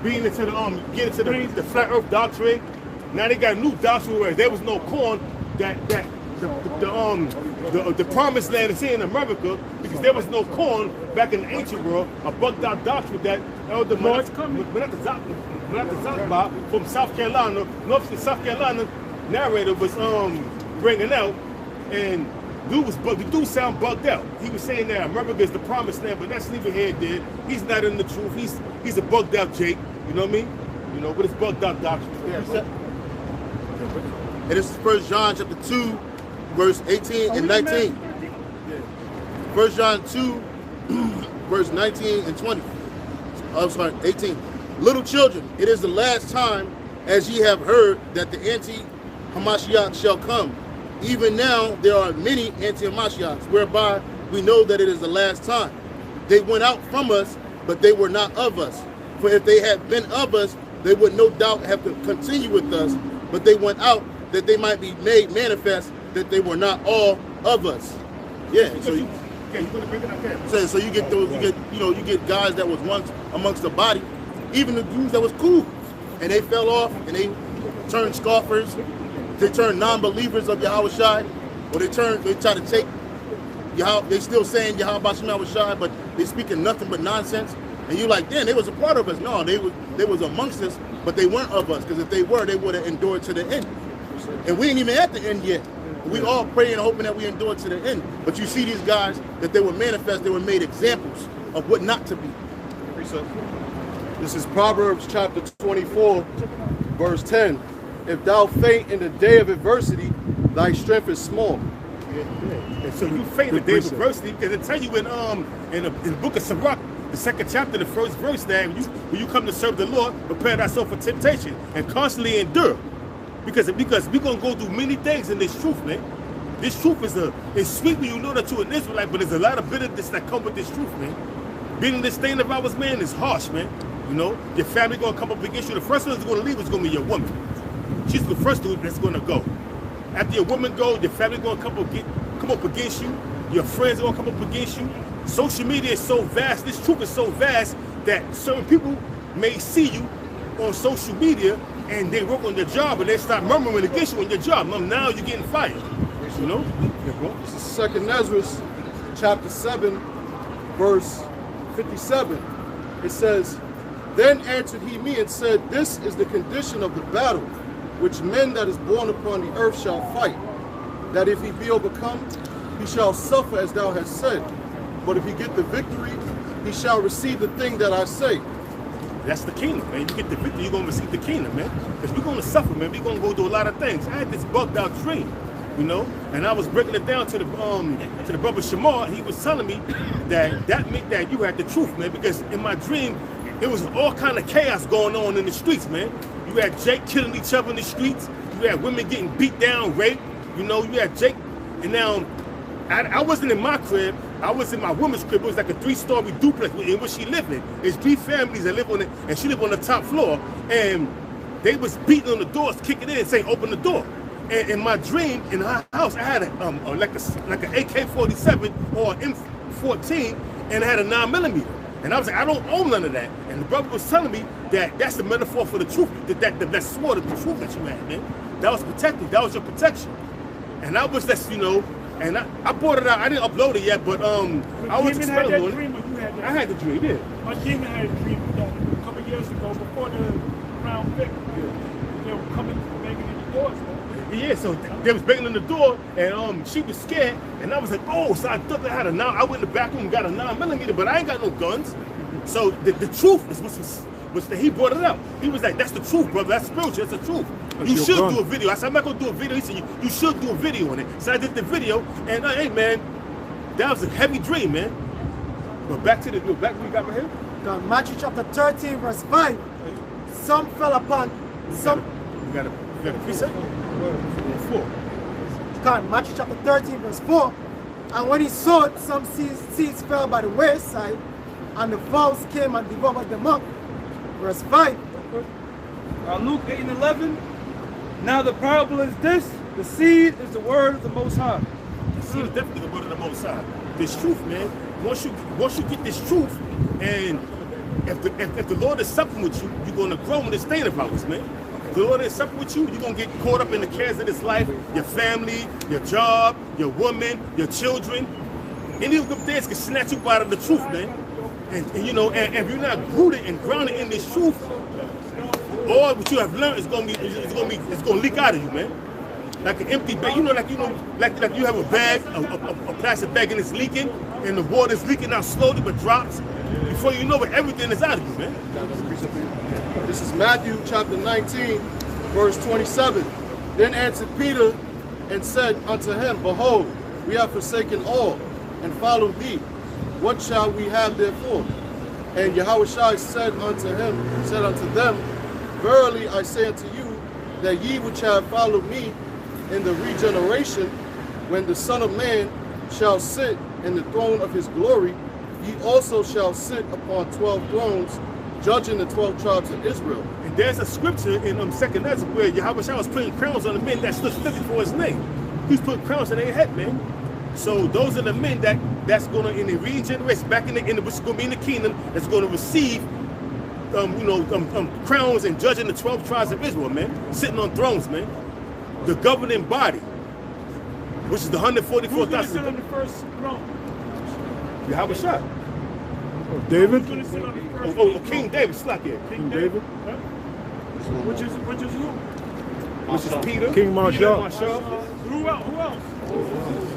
being into the getting to the flat Earth doctrine. Now they got a new doctrine where there was no corn. The promised land is here in America because there was no corn back in the ancient world. A bugged out doctrine that Elder Zachba from South Carolina, North South Carolina narrator was bringing out, and the dude sound bugged out. He was saying that America is the promised land, but that's neither here nor there. He's not in the truth. He's a bugged out Jake. You know what I mean? You know, but it's bugged out doctrine. Yeah. And this is 1 John chapter 2, verse 18 and 19. 1 John 2, verse 19 and 20. I'm sorry, 18. Little children, it is the last time, as ye have heard, that the anti-Hamashiach shall come. Even now there are many anti-Hamashiachs, whereby we know that it is the last time. They went out from us, but they were not of us. For if they had been of us, they would no doubt have to continue with us. But they went out that they might be made manifest that they were not all of us. Yeah. So you get those, you get guys that was once amongst the body, even the dudes that was cool, and they fell off and they turned scoffers, they turned non-believers of Yahushua, or they try to take they still saying Yahweh Shem Yahushua, but they speaking nothing but nonsense. And you like, damn, they was a part of us. No, they was amongst us, but they weren't of us, because if they were, they would have endured to the end. And we ain't even at the end yet. We all praying and hoping that we endure to the end. But you see these guys, that they were manifest, they were made examples of what not to be. This is Proverbs chapter 24, verse 10. If thou faint in the day of adversity, thy strength is small. And so you faint in the day of adversity, because it tell you in the book of Sirach, the 2nd chapter, the 1st verse, that when you come to serve the Lord, prepare thyself for temptation and constantly endure. Because we're going to go through many things in this truth, man. This truth is sweet when you know that you're an Israelite, but there's a lot of bitterness that come with this truth, man. Being in this state of ours, man, is harsh, man. You know, your family going to come up against you. The first one that's going to leave is going to be your woman. She's the first one that's going to go. After your woman go, your family going to come up against you. Your friends are going to come up against you. Social media is so vast. This truth is so vast that certain people may see you on social media and they work on their job and they start murmuring against you on your job. Now you're getting fired. You know? Yeah, bro. This is 2nd Ezra, chapter 7, verse 57. It says, Then answered he me and said, This is the condition of the battle, which men that is born upon the earth shall fight. That if he be overcome, he shall suffer as thou hast said. But if he get the victory, he shall receive the thing that I say. That's the kingdom, man. You get the victory, you're going to receive the kingdom, man. Because we're going to suffer, man. We're going to go through a lot of things. I had this bugged out dream, you know, and I was breaking it down to the brother Shamar. He was telling me that meant that you had the truth, man. Because in my dream, it was all kind of chaos going on in the streets, man. You had Jake killing each other in the streets. You had women getting beat down, raped. You know, you had Jake, and now I wasn't in my crib. I was in my woman's crib. It was like a 3-story duplex in which she lived in. There's 3 families that live on it, and she lived on the top floor. And they was beating on the doors, kicking in, saying, "Open the door." And in my dream, in her house, I had like an AK-47 or an M14, and I had a 9mm. And I was like, I don't own none of that. And the brother was telling me that that's the metaphor for the truth, that sword of the truth that you had, man. That was protecting. That was your protection. And I was just, you know. And I brought it out. I didn't upload it yet, but I was expecting on it. I had the dream, yeah. My demon had a dream a couple of years ago before the round pick. They were coming, banging in the doors, man. Yeah, so they was banging on the door, and she was scared, and I was like, oh, so I thought I had a 9. I went in the back room and got a 9mm, but I ain't got no guns. So the truth is was that he brought it out. He was like, that's the truth, brother. That's spiritual. That's the truth. You should do a video. I said, I'm not going to do a video. He said, you should do a video on it. So I did the video, and hey, man, that was a heavy dream, man. But back to what we got right here. God, Matthew chapter 13, verse 5. Some fell upon some. You got a precept? 4. God, Matthew chapter 13, verse 4. And when he saw it, some seeds fell by the wayside, and the fowls came and devoured them up. Verse 5. Luke 8:11. Now the parable is this: the seed is the word of the Most High. The seed is definitely the word of the Most High. This truth, man. Once you get this truth, and if the Lord is supping with you, you're gonna grow in this state of ours, man. If the Lord is supping with you, you're gonna get caught up in the cares of this life, your family, your job, your woman, your children. Any of them things can snatch you out of the truth, man. And you know, and if you're not rooted and grounded in this truth, all what you have learned is gonna leak out of you, man. Like an empty bag, like you have a bag, a plastic bag, and it's leaking, and the water's leaking out slowly but drops. Before you know it, everything is out of you, man. This is Matthew chapter 19, verse 27. Then answered Peter and said unto him, Behold, we have forsaken all and followed thee. What shall we have therefore? And Yahushua said unto them, Verily I say unto you, that ye which have followed me in the regeneration, when the Son of Man shall sit in the throne of his glory, ye also shall sit upon 12 thrones, judging the 12 tribes of Israel. And there's a scripture in 2nd Ezra where Yahushua was putting crowns on the men that stood still for his name. He's putting crowns on their head, man. So those are the men that's gonna in the regeneration, back in the which is gonna be in the kingdom, that's gonna receive crowns and judging the 12 tribes of Israel, man, sitting on thrones, man. The governing body, which is the 144,000. Who's going to sit on the first throne? Yahushua. David? Who's going to sit on the first Oh, King David, slap here. King David? Huh? Which is who? Which is Peter. King Marshall. Who else?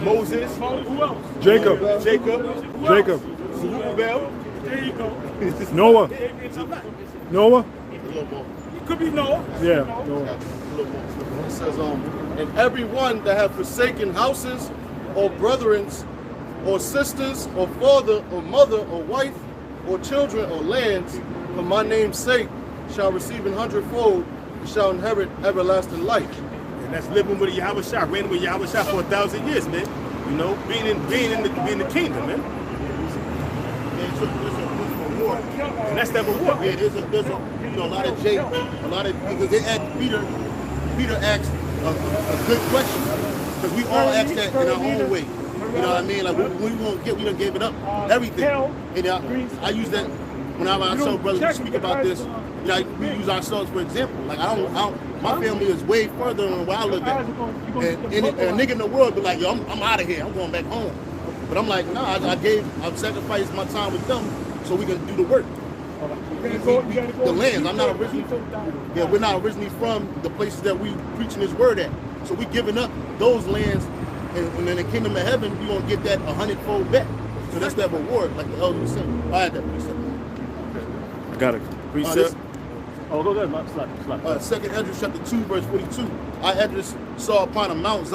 Moses. Who else? Jacob. Jacob. Jacob. Zerubbabel. There you go. Noah. It's a lot. Noah? It could be Noah. Yeah. Noah. It says, and every one that have forsaken houses, or brethrens, or sisters, or father, or mother, or wife, or children, or lands, for my name's sake, shall receive 100-fold, and shall inherit everlasting life. And that's living with Yahushua, reigning with Yahushua for 1,000 years, man. You know, being in the kingdom, man. And that's that reward. Yeah, there's a lot of because they asked Peter asked a good question, because we all ask that in our own way. You know what I mean? Like we done gave it up, everything. And I use that when I tell brothers to speak about this. You know, we use ourselves for example. Like my family is way further than where I live at. And a nigga in the world be like, yo, I'm out of here. I'm going back home. But I'm like, nah, I've sacrificed my time with them so we can do the work. The lands. I'm not originally we're not originally from the places that we preaching this word at. So we giving up those lands, and in the kingdom of heaven, we gonna get that 100-fold back. So that's that reward, like the elder was saying. I had that precept. Got it. Precept. Oh, go ahead, slap. 2nd Ezra chapter 2, verse 42. I Esdras saw upon the Mount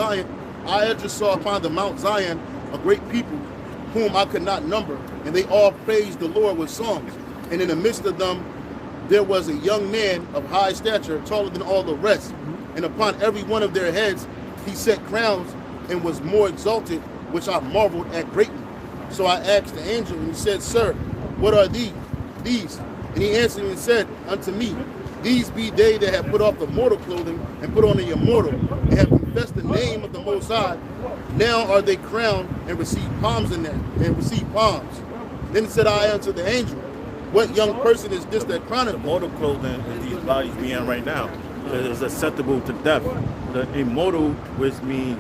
Zion a great people whom I could not number, and they all praised the Lord with songs. And in the midst of them there was a young man of high stature, taller than all the rest. And upon every one of their heads he set crowns, and was more exalted, which I marveled at greatly. So I asked the angel, and he said, Sir, what are these? And he answered and said unto me, These be they that have put off the mortal clothing, and put on the immortal, and have confessed the name of the Most High. Now are they crowned, and receive palms in them, and receive palms. Then said I unto the angel, What young person is this that crowneth them? Mortal clothing is these bodies we in right now. It is acceptable to death. The immortal, which means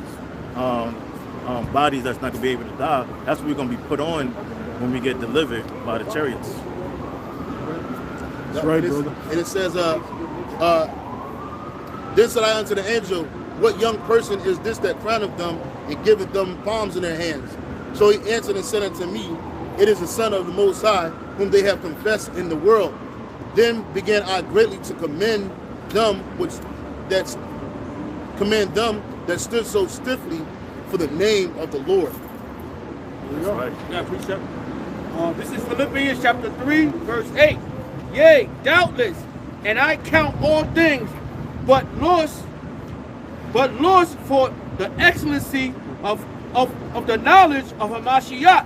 bodies that's not going to be able to die, that's what we're going to be put on when we get delivered by the chariots. That's right, brother. And it says, Then said I unto the angel, What young person is this that crowneth them, and giveth them palms in their hands? So he answered and said unto me, It is the Son of the Most High, whom they have confessed in the world. Then began I greatly to commend them that stood so stiffly for the name of the Lord. That's right. Yeah, precept. This is Philippians chapter 3, verse 8. Yea, doubtless, and I count all things but loss for the excellency of the knowledge of Hamashiach,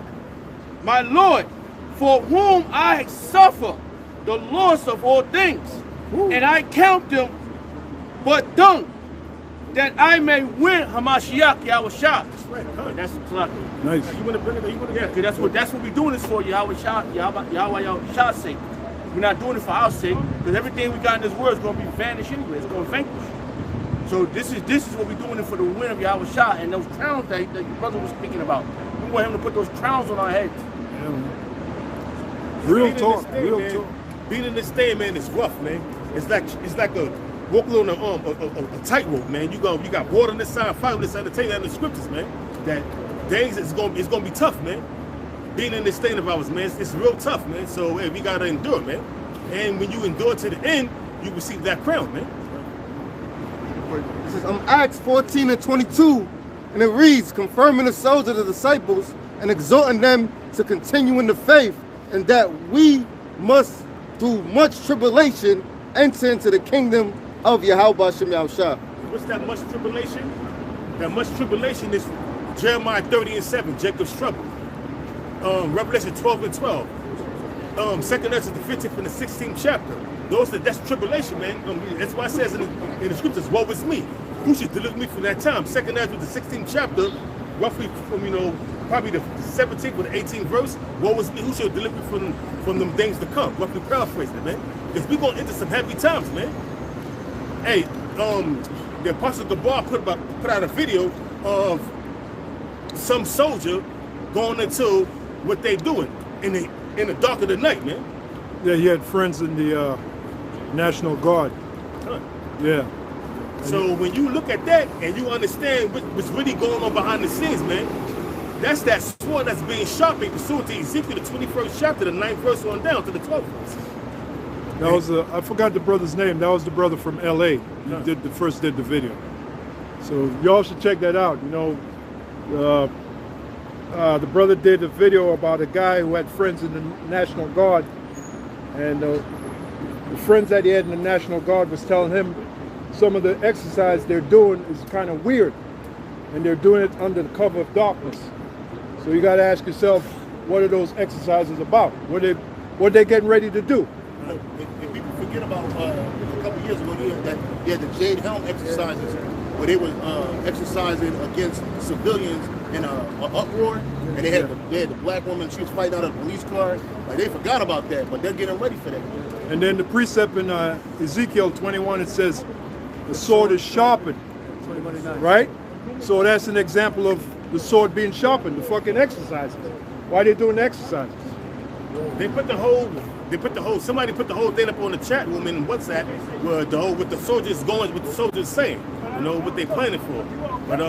my Lord, for whom I suffer the loss of all things. Ooh. And I count them but dung, that I may win Hamashiach Yahushua. That's the clock. Nice. You want to bring it? Yeah, because that's what we're doing this for, Yahushua sake. We're not doing it for our sake, because everything we got in this world is going to be vanished anyway. It's going to vanquish. So this is what we're doing it for the win of Yahweh Shah and those crowns that your brother was speaking about. We want him to put those crowns on our heads. Real Being in talk, this day, real man, talk. Being in this day, man, is rough, man. It's like a walking on a tightrope, man. You got water on this side, fire on this side. To tell you that in the scriptures, man, that days it's gonna be tough, man. Being in this state of ours, man, it's real tough, man. So hey, we gotta endure, man. And when you endure to the end, you receive that crown, man. It says, Acts 14 and 22, and it reads, confirming the souls of the disciples and exhorting them to continue in the faith, and that we must, through much tribulation, enter into the kingdom of Yahweh Shem Yahushua. What's that much tribulation? That much tribulation is Jeremiah 30 and 7, Jacob's trouble. Revelation 12 and 12. 2nd Ezra, the 15th and the 16th chapter. That's tribulation, man. That's why it says in the scriptures, woe is me. Who should deliver me from that time? 2nd Ezra, the 16th chapter, roughly from, probably the 17th or the 18th verse. Woe is me. Who should deliver me from them things to come? Roughly paraphrasing it, man. Because we're going to enter some heavy times, man. Hey, the Apostle Gabar put out a video of some soldier going into what they doing in the dark of the night, man. Yeah, he had friends in the National Guard. Huh. Yeah. So when you look at that and you understand what's really going on behind the scenes, man, that's that sword that's being sharpened pursuant to Ezekiel, the 21st chapter, the 9th verse on down to the 12th verse. That was I forgot the brother's name. That was the brother from LA. He first did the video. So y'all should check that out. The brother did a video about a guy who had friends in the National Guard, and the friends that he had in the National Guard was telling him some of the exercise they're doing is kind of weird, and they're doing it under the cover of darkness. So you got to ask yourself, what are those exercises about? What are they getting ready to do? If people forget about a couple years ago, they had the Jade Helm exercises, where they were exercising against civilians in an uproar, and they had the black woman, she was fighting out of a police car. Like, they forgot about that, but they're getting ready for that. And then the precept in Ezekiel 21, it says the sword is sharpened, right? So that's an example of the sword being sharpened, the fucking exercises. Why are they doing the exercises? Somebody put the whole thing up on the chat room in WhatsApp where what the soldiers saying, what they planning for. But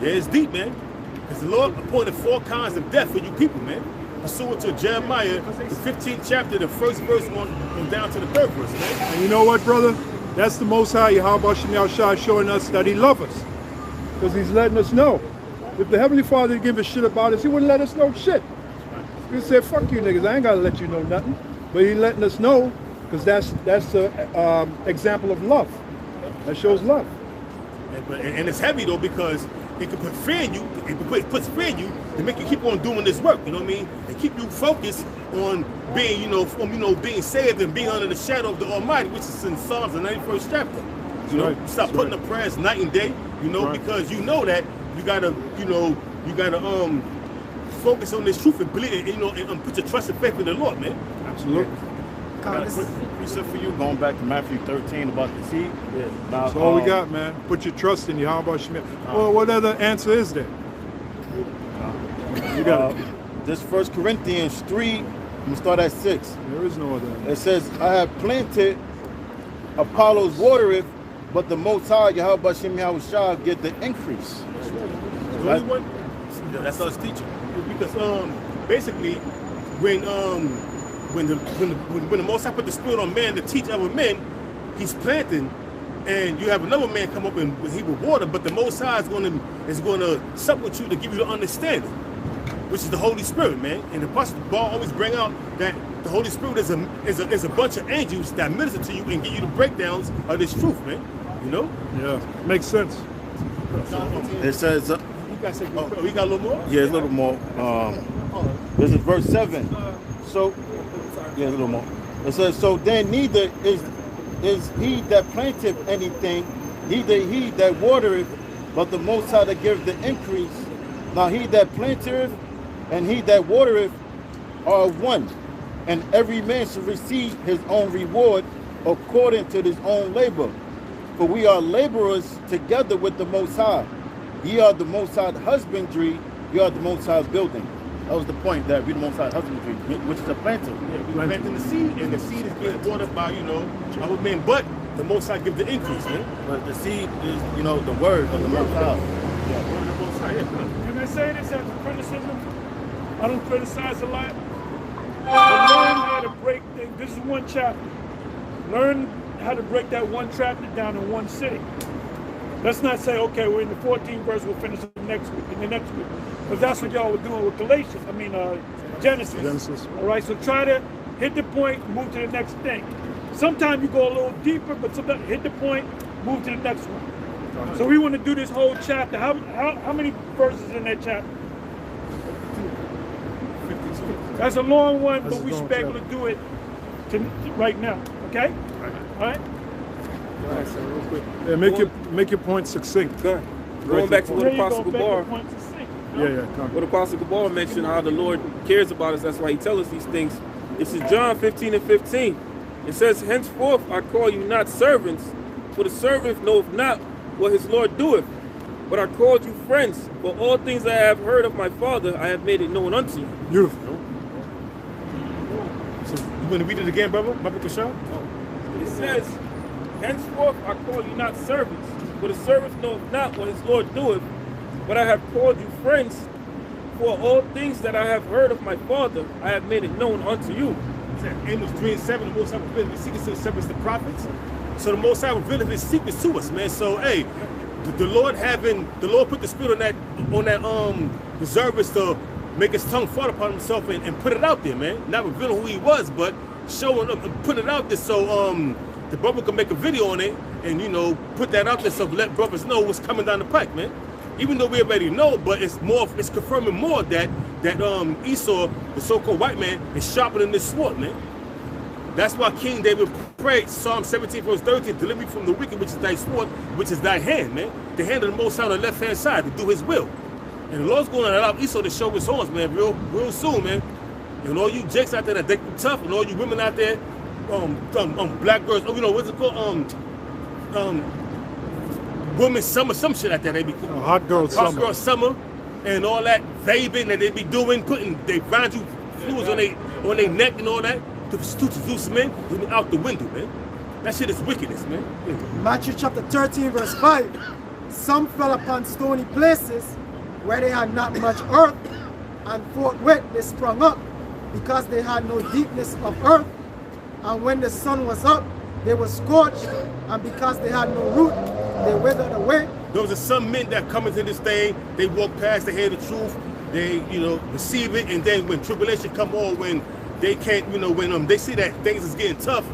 it's deep, man. Because the Lord appointed 4 kinds of death for you people, man. Pursuant to Jeremiah, the 15th chapter, the 1st verse on down to the 3rd verse, man. And you know what, brother? That's the Most High, Yahweh Shem Yahushua, showing us that He loves us. Because He's letting us know. If the Heavenly Father didn't give a shit about us, He wouldn't let us know shit. He said, fuck you niggas, I ain't gotta let you know nothing. But He letting us know, because that's the example of love. That shows love. And it's heavy though, because it can put fear in you. It puts fear in you to make you keep on doing this work. You know what I mean? And keep you focused on being, being saved and being under the shadow of the Almighty, which is in Psalms, the 91st chapter. Stop putting up prayers night and day. Because you know that you gotta, focus on this truth and believe, and put your trust and faith in the Lord, man. Absolutely. Precept for you, going back to Matthew 13 about the seed. Yeah. That's all we got, man. Put your trust in Yahweh Shem. Well, what other answer is there? You got it. This 1 Corinthians 3, we start at 6. There is no other answer. It says, I have planted, Apollos watereth, but the Most High, Yahweh Shem Yahushua, get the increase. That's us teaching. Because basically, when the Most High put the Spirit on man to teach other men, He's planting, and you have another man come up and he will water, but the Most High is going to sup with you to give you the understanding, which is the Holy Spirit, man. And the Apostle Paul always bring out that the Holy Spirit is a bunch of angels that minister to you and give you the breakdowns of this truth, man. Yeah, makes sense. It says, we got a little more? yeah, a little more. This is verse 7. So, yeah, a little more. It says, so then neither is he that planteth anything, neither he that watereth, but the Most High that giveth the increase. Now he that planteth and he that watereth are one, and every man shall receive his own reward according to his own labor. For we are laborers together with the Most High. Ye are the Most High husbandry, ye are the Most High building. That was the point, that we the Most High husbandry, which is a planter. Yeah, we planting the seed, and the seed is being brought up by, our men. But the Most High give the increase, man. But the seed is, the word of the Most High. Yeah, word of the Most High. Yeah. Can I say this as a criticism? I don't criticize a lot. But learn how to break things. This is one chapter. Learn how to break that one chapter down in one sitting. Let's not say, okay, we're in the 14th verse, we'll finish it next week, in the next week. Because that's what y'all were doing with Genesis. All right, so try to hit the point, move to the next thing. Sometimes you go a little deeper, but sometimes hit the point, move to the next one. So we want to do this whole chapter. How many verses in that chapter? 52. That's a long one, but we should be able to do it right now. Okay? All right? Yeah, make your point succinct. Going back to what Apostle Gabar, what Apostle Gabar mentioned, how the Lord cares about us. That's why He tells us these things. This is John 15:15. It says, "Henceforth I call you not servants, for the servant knoweth not what his Lord doeth. But I called you friends, for all things I have heard of my Father, I have made it known unto you." Beautiful. So you want to read it again, brother? Brother Kashar? It says, "Henceforth I call you not servants, for the servant knoweth not what his Lord doeth. But I have called you friends, for all things that I have heard of my Father, I have made it known unto you." Amos 3:7, the Most High revealed his secrets to the servants, the prophets. So the Most High revealed his secrets to us, man. So hey, the Lord put the spirit on that reservist to make his tongue fall upon himself and put it out there, man. Not revealing who he was, but showing up and putting it out there so the brother can make a video on it and put that out there so let brothers know what's coming down the pike, man. Even though we already know, but it's confirming more that Esau, the so-called white man, is sharper than this sword, man. That's why King David prayed, Psalm 17, verse 13, "Deliver me from the wicked, which is thy sword, which is thy hand," man. The hand of the Most High on the left-hand side to do his will. And the Lord's going to allow Esau to show his horns, man, real soon, man. And all you jakes out there that think you tough, and all you women out there, black girls, what's it called? Women summer, some shit like that. They be Hot girl summer, and all that vaping that they be doing, they find you fluids on their neck and all that to seduce men. Out the window, man. That shit is wickedness, man. Yeah. Matthew chapter 13, verse 5. Some fell upon stony places where they had not much earth, and forthwith they sprung up, because they had no deepness of earth. And when the sun was up, they were scorched, and because they had no root, they withered away. Those are some men that come into this thing, they walk past, they hear the truth, they, receive it, and then when tribulation come on, when they can't, when they see that things is getting tough,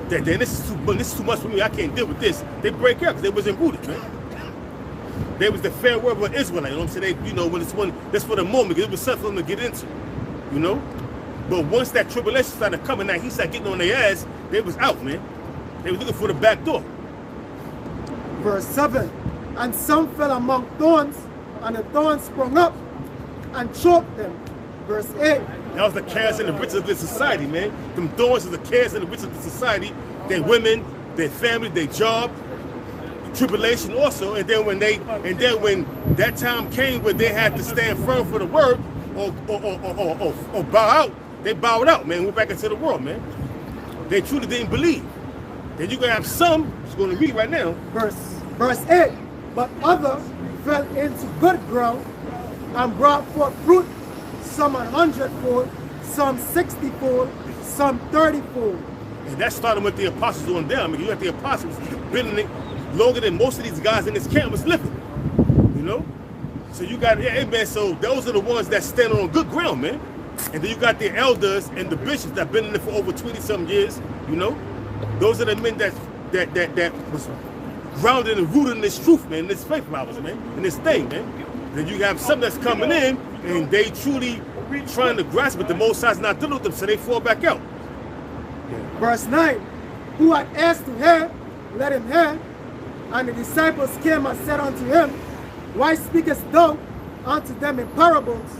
then this is too much for me, I can't deal with this. They break out because they wasn't rooted, man. They was the fair word of Israelite, when that's for the moment, because it was something for them to get into, But once that tribulation started coming out, he started getting on their ass, they was out, man. They was looking for the back door. Verse 7. And some fell among thorns, and the thorns sprung up and choked them. Verse 8. That was the cares and the riches of this society, man. Them thorns are the cares and the riches of the society. Their women, their family, their job, tribulation also. And then when that time came where they had to stand firm for the word or bow out, they bowed out, man. Went back into the world, man. They truly didn't believe. Then you're gonna have some, who's gonna read right now. Verse 8. But others fell into good ground and brought forth fruit, some 100-fold, some 60-fold, some 30-fold. And that started with the apostles on down. I mean, you got the apostles building it longer than most of these guys in this camp was living. So you got, man, so those are the ones that stand on good ground, man. And then you got the elders and the bishops that been in it for over 20-some years, Those are the men that was grounded and rooted in this truth, man, in this faith of ours, man, in this thing, man. Then you have some that's coming in and they truly trying to grasp it. The Most High's not dealing with them, so they fall back out. Verse 9. Who had ears to hear, let him hear. And the disciples came and said unto him, Why speakest thou unto them in parables?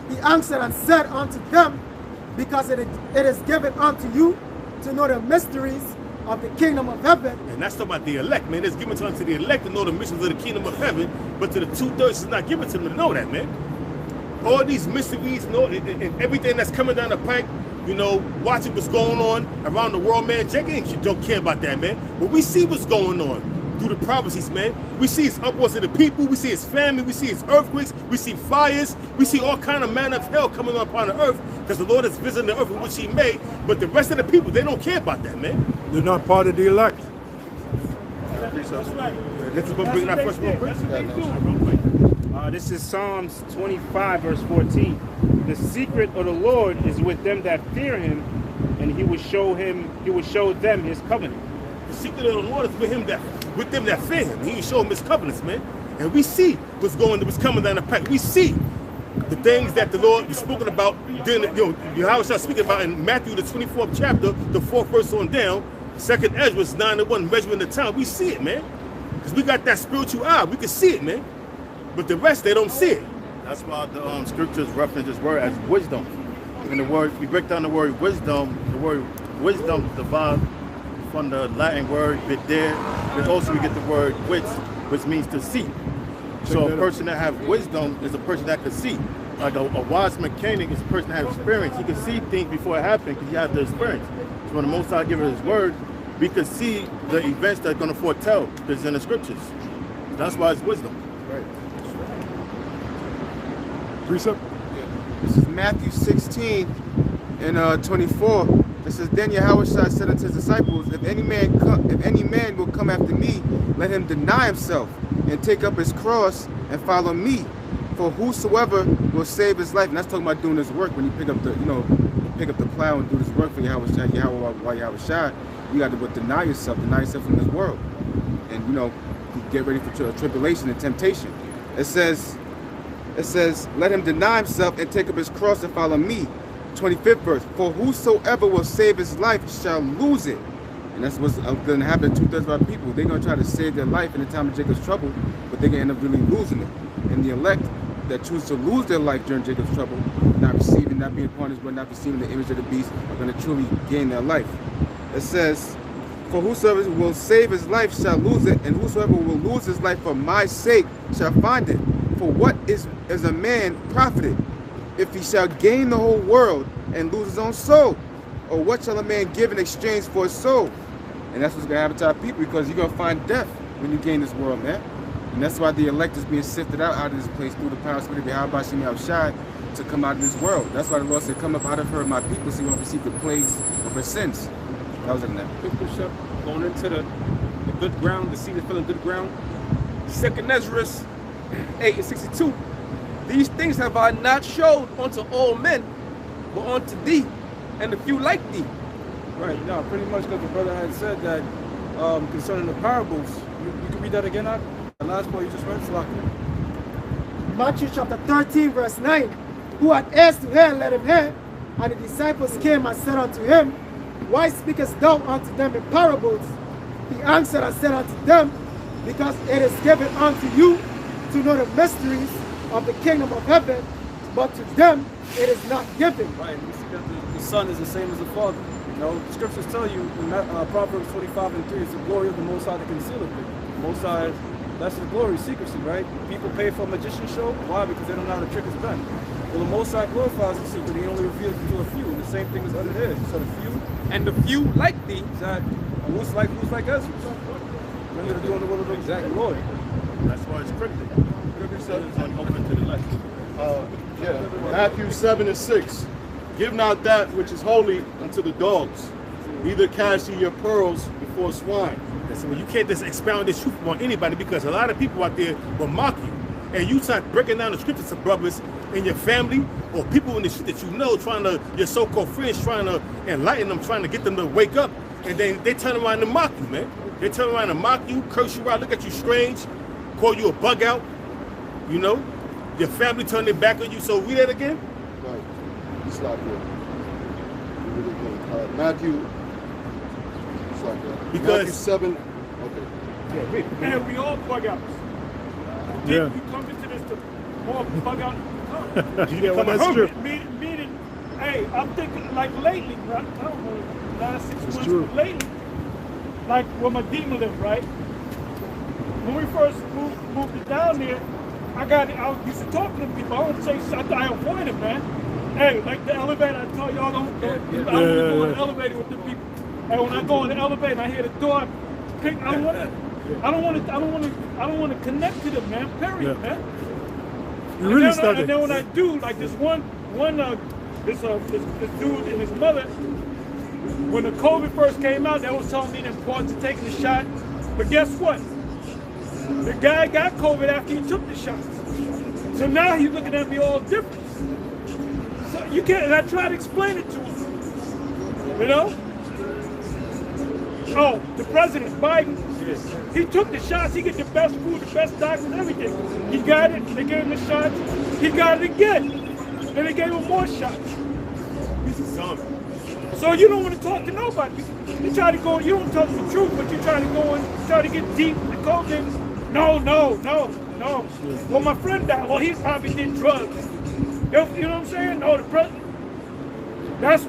He answered and said unto them, because it is given unto you to know the mysteries of the kingdom of heaven. And that's talking about the elect, man. It's given unto the elect to know the mysteries of the kingdom of heaven, but to the 2/3 it's not given to them to know that, man. All these mysteries, you know, and everything that's coming down the pike, you know, watching what's going on around the world, man. Jack don't care about that, man. But we see what's going on through the prophecies, man. We see his upwards of the people, we see his famine, we see his earthquakes, we see fires, we see all kind of manner of hell coming upon the earth, because the Lord is visiting the earth in which he made. But the rest of the people, they don't care about that, man. They're not part of the elect. That's right. This is what bringing our first real quick. This is Psalms 25, verse 14. The secret of the Lord is with them that fear him, and he will show them his covenant. The secret of the Lord is with them that fear him. He show them his covenants, man. And we see what's coming down the pike. We see the things that the Lord was spoken about during Yahweh started speaking about in Matthew the 24th chapter, the 4th verse on down, 2nd Ezra 9:1, measuring the time. We see it, man. Because we got that spiritual eye. We can see it, man. But the rest, they don't see it. That's why the scriptures reference this word as wisdom. And the word, we break down the word wisdom derived from the Latin word vider, but also we get the word wits, which means to see. So a person that has wisdom is a person that can see. Like a wise mechanic is a person that has experience. He can see things before it happens because he has the experience. So when the Most High gives us his word, we can see the events that are going to foretell that's in the scriptures. That's why it's wisdom. Right. Precept? This is Matthew 16 and 24. It says, Then Yahweh said unto his disciples, If any man will come after me, let him deny himself and take up his cross and follow me. For whosoever will save his life, and that's talking about doing this work when you pick up the, pick up the plow and do this work for Yahweh Shai, you got to deny yourself from this world, and get ready for tribulation and temptation. It says, let him deny himself and take up his cross and follow me. 25th verse. For whosoever will save his life shall lose it. And that's what's going to happen to 2/3 of our people. They're going to try to save their life in the time of Jacob's trouble, but they're going to end up really losing it. And the elect that choose to lose their life during Jacob's trouble, not being upon his word, not receiving the image of the beast, are going to truly gain their life. It says, for whosoever will save his life shall lose it, and whosoever will lose his life for my sake shall find it. For what is a man profited, if he shall gain the whole world and lose his own soul? Or what shall a man give in exchange for his soul? And that's what's going to happen to our people, because you're going to find death when you gain this world, man. And that's why the elect is being sifted out of this place through the power of Spirit of Yahweh Shai to come out of this world. That's why the Lord said, come up out of her, my people, so you won't receive the plagues of her sins. That was in that. Quick push-up, going into the good ground, the seed is filling good ground. 2nd Ezra 8:62. These things have I not showed unto all men, but unto thee, and a few like thee. Right, yeah, pretty much because the brother had said that concerning the parables. You can read that again, the last part you just read, Salaki. Matthew chapter 13, verse 9. Who had ears to hear, let him hear. And the disciples came and said unto him, Why speakest thou unto them in parables? He answered and said unto them, Because it is given unto you to know the mysteries of the kingdom of heaven, but to them it is not given. Right, we see that the Son is the same as the Father. The scriptures tell you in Proverbs 25:3, it's the glory of the Most High that concealeth it. Most High, that's his glory, secrecy, right? People pay for a magician show. Why? Because they don't know how the trick is done. Well, the Most High glorifies the secret. He only reveals it to a few. And the same thing is under there. So the few And the few like thee. Exactly. Who's like Ezra? We're going to do on the will of the Lord. That's why it's cryptic. Scripture says, It's open to the left. Matthew 7:6. Give not that which is holy unto the dogs, neither cast ye your pearls before swine. So you can't just expound this truth on anybody, because a lot of people out there will mock you. And you start breaking down the scriptures to brothers in your family or people in the street that you know, your so-called friends, trying to enlighten them, trying to get them to wake up. And then they turn around and mock you, man. They turn around and mock you, curse you out, look at you strange, call you a bug out, Your family turn their back on you. So read that again. Right. It's like that. Matthew. It's like that. Because Matthew 7. Okay. Yeah, read. And we all bug outs. Yeah. You come into this to all bug out. Yeah, well, that's true. Meaning, hey, hey, I'm thinking like lately, right? I don't know, last 6 months, true. but lately, like where my demon lived, right? When we first moved it down there, I used to talk to them people. I don't say shit, I avoid it, man. Hey, like the elevator, I told y'all don't go in the elevator with the people. Hey, when I go in the elevator and I hear the door click, I don't want to connect to them, man. Period, man. You really started. And then when I do, like this this dude and his mother, when the COVID first came out, they was telling me the importance of taking the shot. But guess what? The guy got COVID after he took the shot. So now he's looking at me all different. So you can't, and I try to explain it to him. You know? Oh, the president, Biden, he took the shots, he get the best food, the best doctors, everything. He got it, they gave him the shots, he got it again. And they gave him more shots. So you don't want to talk to nobody. You try to go, you don't tell them the truth, but you try to go and try to get deep in the COVID. No. Well, my friend died. Well, he probably did drugs. You know what I'm saying? No, the president. That's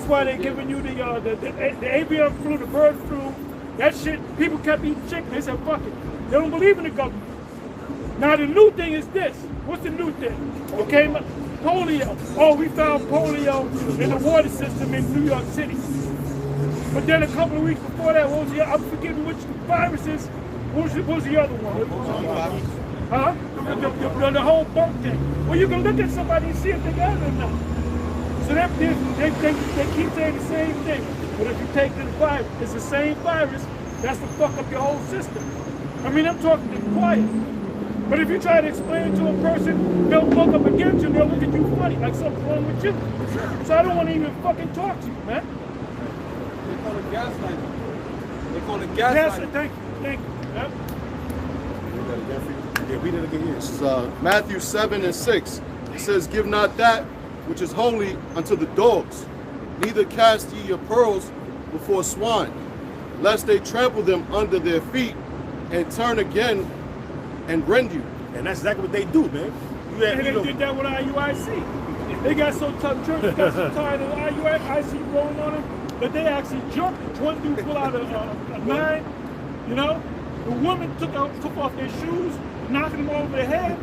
why they're giving you the avian flu, the bird flu. That shit. People kept eating chicken. They said, fuck it. They don't believe in the government. Now the new thing is this. What's the new thing? Okay, polio. Oh, we found polio in the water system in New York City. But then a couple of weeks before that, what was the, I'm forgetting which viruses, what was the other one? Huh? The whole bunk thing. Well, you can look at somebody and see if they got it or not. So they keep saying the same thing. But if you take the virus, it's the same virus, that's to fuck up your whole system. I mean, I'm talking quiet. But if you try to explain it to a person, they'll look up against you, they'll look at you funny, like something's wrong with you. So I don't want to even fucking talk to you, man. They call it gaslighting. They call it gaslighting. Thank you. Yep. Yeah, read it again. This is Matthew 7:6. It says, "Give not that which is holy unto the dogs, neither cast ye your pearls before swine, lest they trample them under their feet and turn again and rend you." And that's exactly what they do, man. And they did that with IUIC. They got so tough, churches got so tired of IUIC rolling on them, that they actually jumped. One dude pulled out a 9, you know? The woman took off their shoes, knocking them over their head.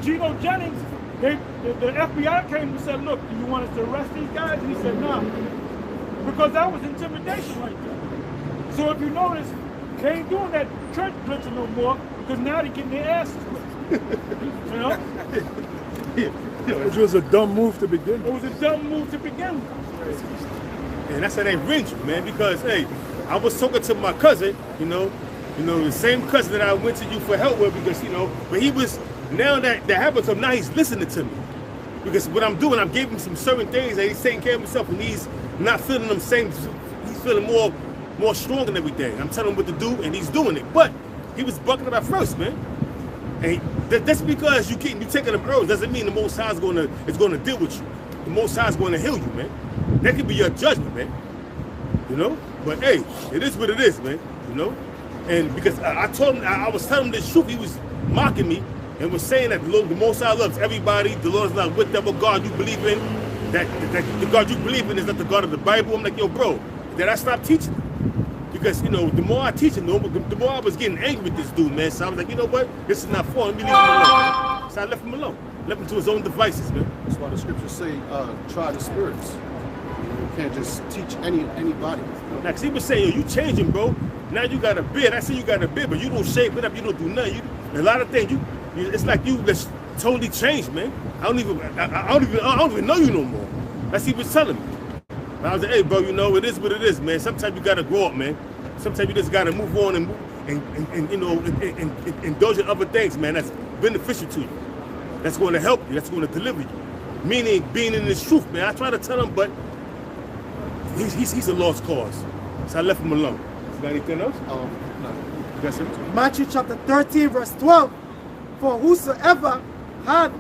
Gino Jennings, the FBI came and said, look, do you want us to arrest these guys? And he said, no. Because that was intimidation right there. So if you notice, they ain't doing that church blitzing no more, because now they're getting their asses whipped. You know? Which was a dumb move to begin with. It was a dumb move to begin with. And that's how they rinse you, man, because, hey, I was talking to my cousin, you know, the same cousin that I went to you for help with, because, you know, but he was, now that happened to him, now he's listening to me. Because what I'm doing, I'm giving him some certain things that he's taking care of himself, and he's not feeling them same, he's feeling more strong and everything. I'm telling him what to do, and he's doing it. But he was bucking up at first, man. And that's because you taking them herbs doesn't mean the Most High is going to deal with you. The Most High is going to heal you, man. That could be your judgment, man. You know? But hey, it is what it is, man. You know? And because I told him, I was telling him the truth, he was mocking me and was saying that the Most High loves everybody. The Lord is not with them, but God you believe in. That the God you believe in is not the God of the Bible. I'm like, yo, bro, then I stopped teaching. Because, you know, the more I teach him, the more I was getting angry with this dude, man. So I was like, you know what? This is not for him. Let me leave him alone. So I left him alone. Left him to his own devices, man. That's why the scriptures say, try the spirits. You can't just teach anybody. Now, cause he was saying, yo, you changing, bro. Now you got a beard. I see you got a beard, but you don't shave it up. You don't do nothing. A lot of things, it's like you just totally changed, man. I don't even know you no more. That's what he was telling me. I was like, hey, bro, you know, it is what it is, man. Sometimes you got to grow up, man. Sometimes you just got to move on and you know, indulge in other things, man, that's beneficial to you. That's going to help you. That's going to deliver you. Meaning being in this truth, man. I try to tell him, but he's a lost cause. So I left him alone. You got anything else? No. That's it. Matthew chapter 13, verse 12. For whosoever had,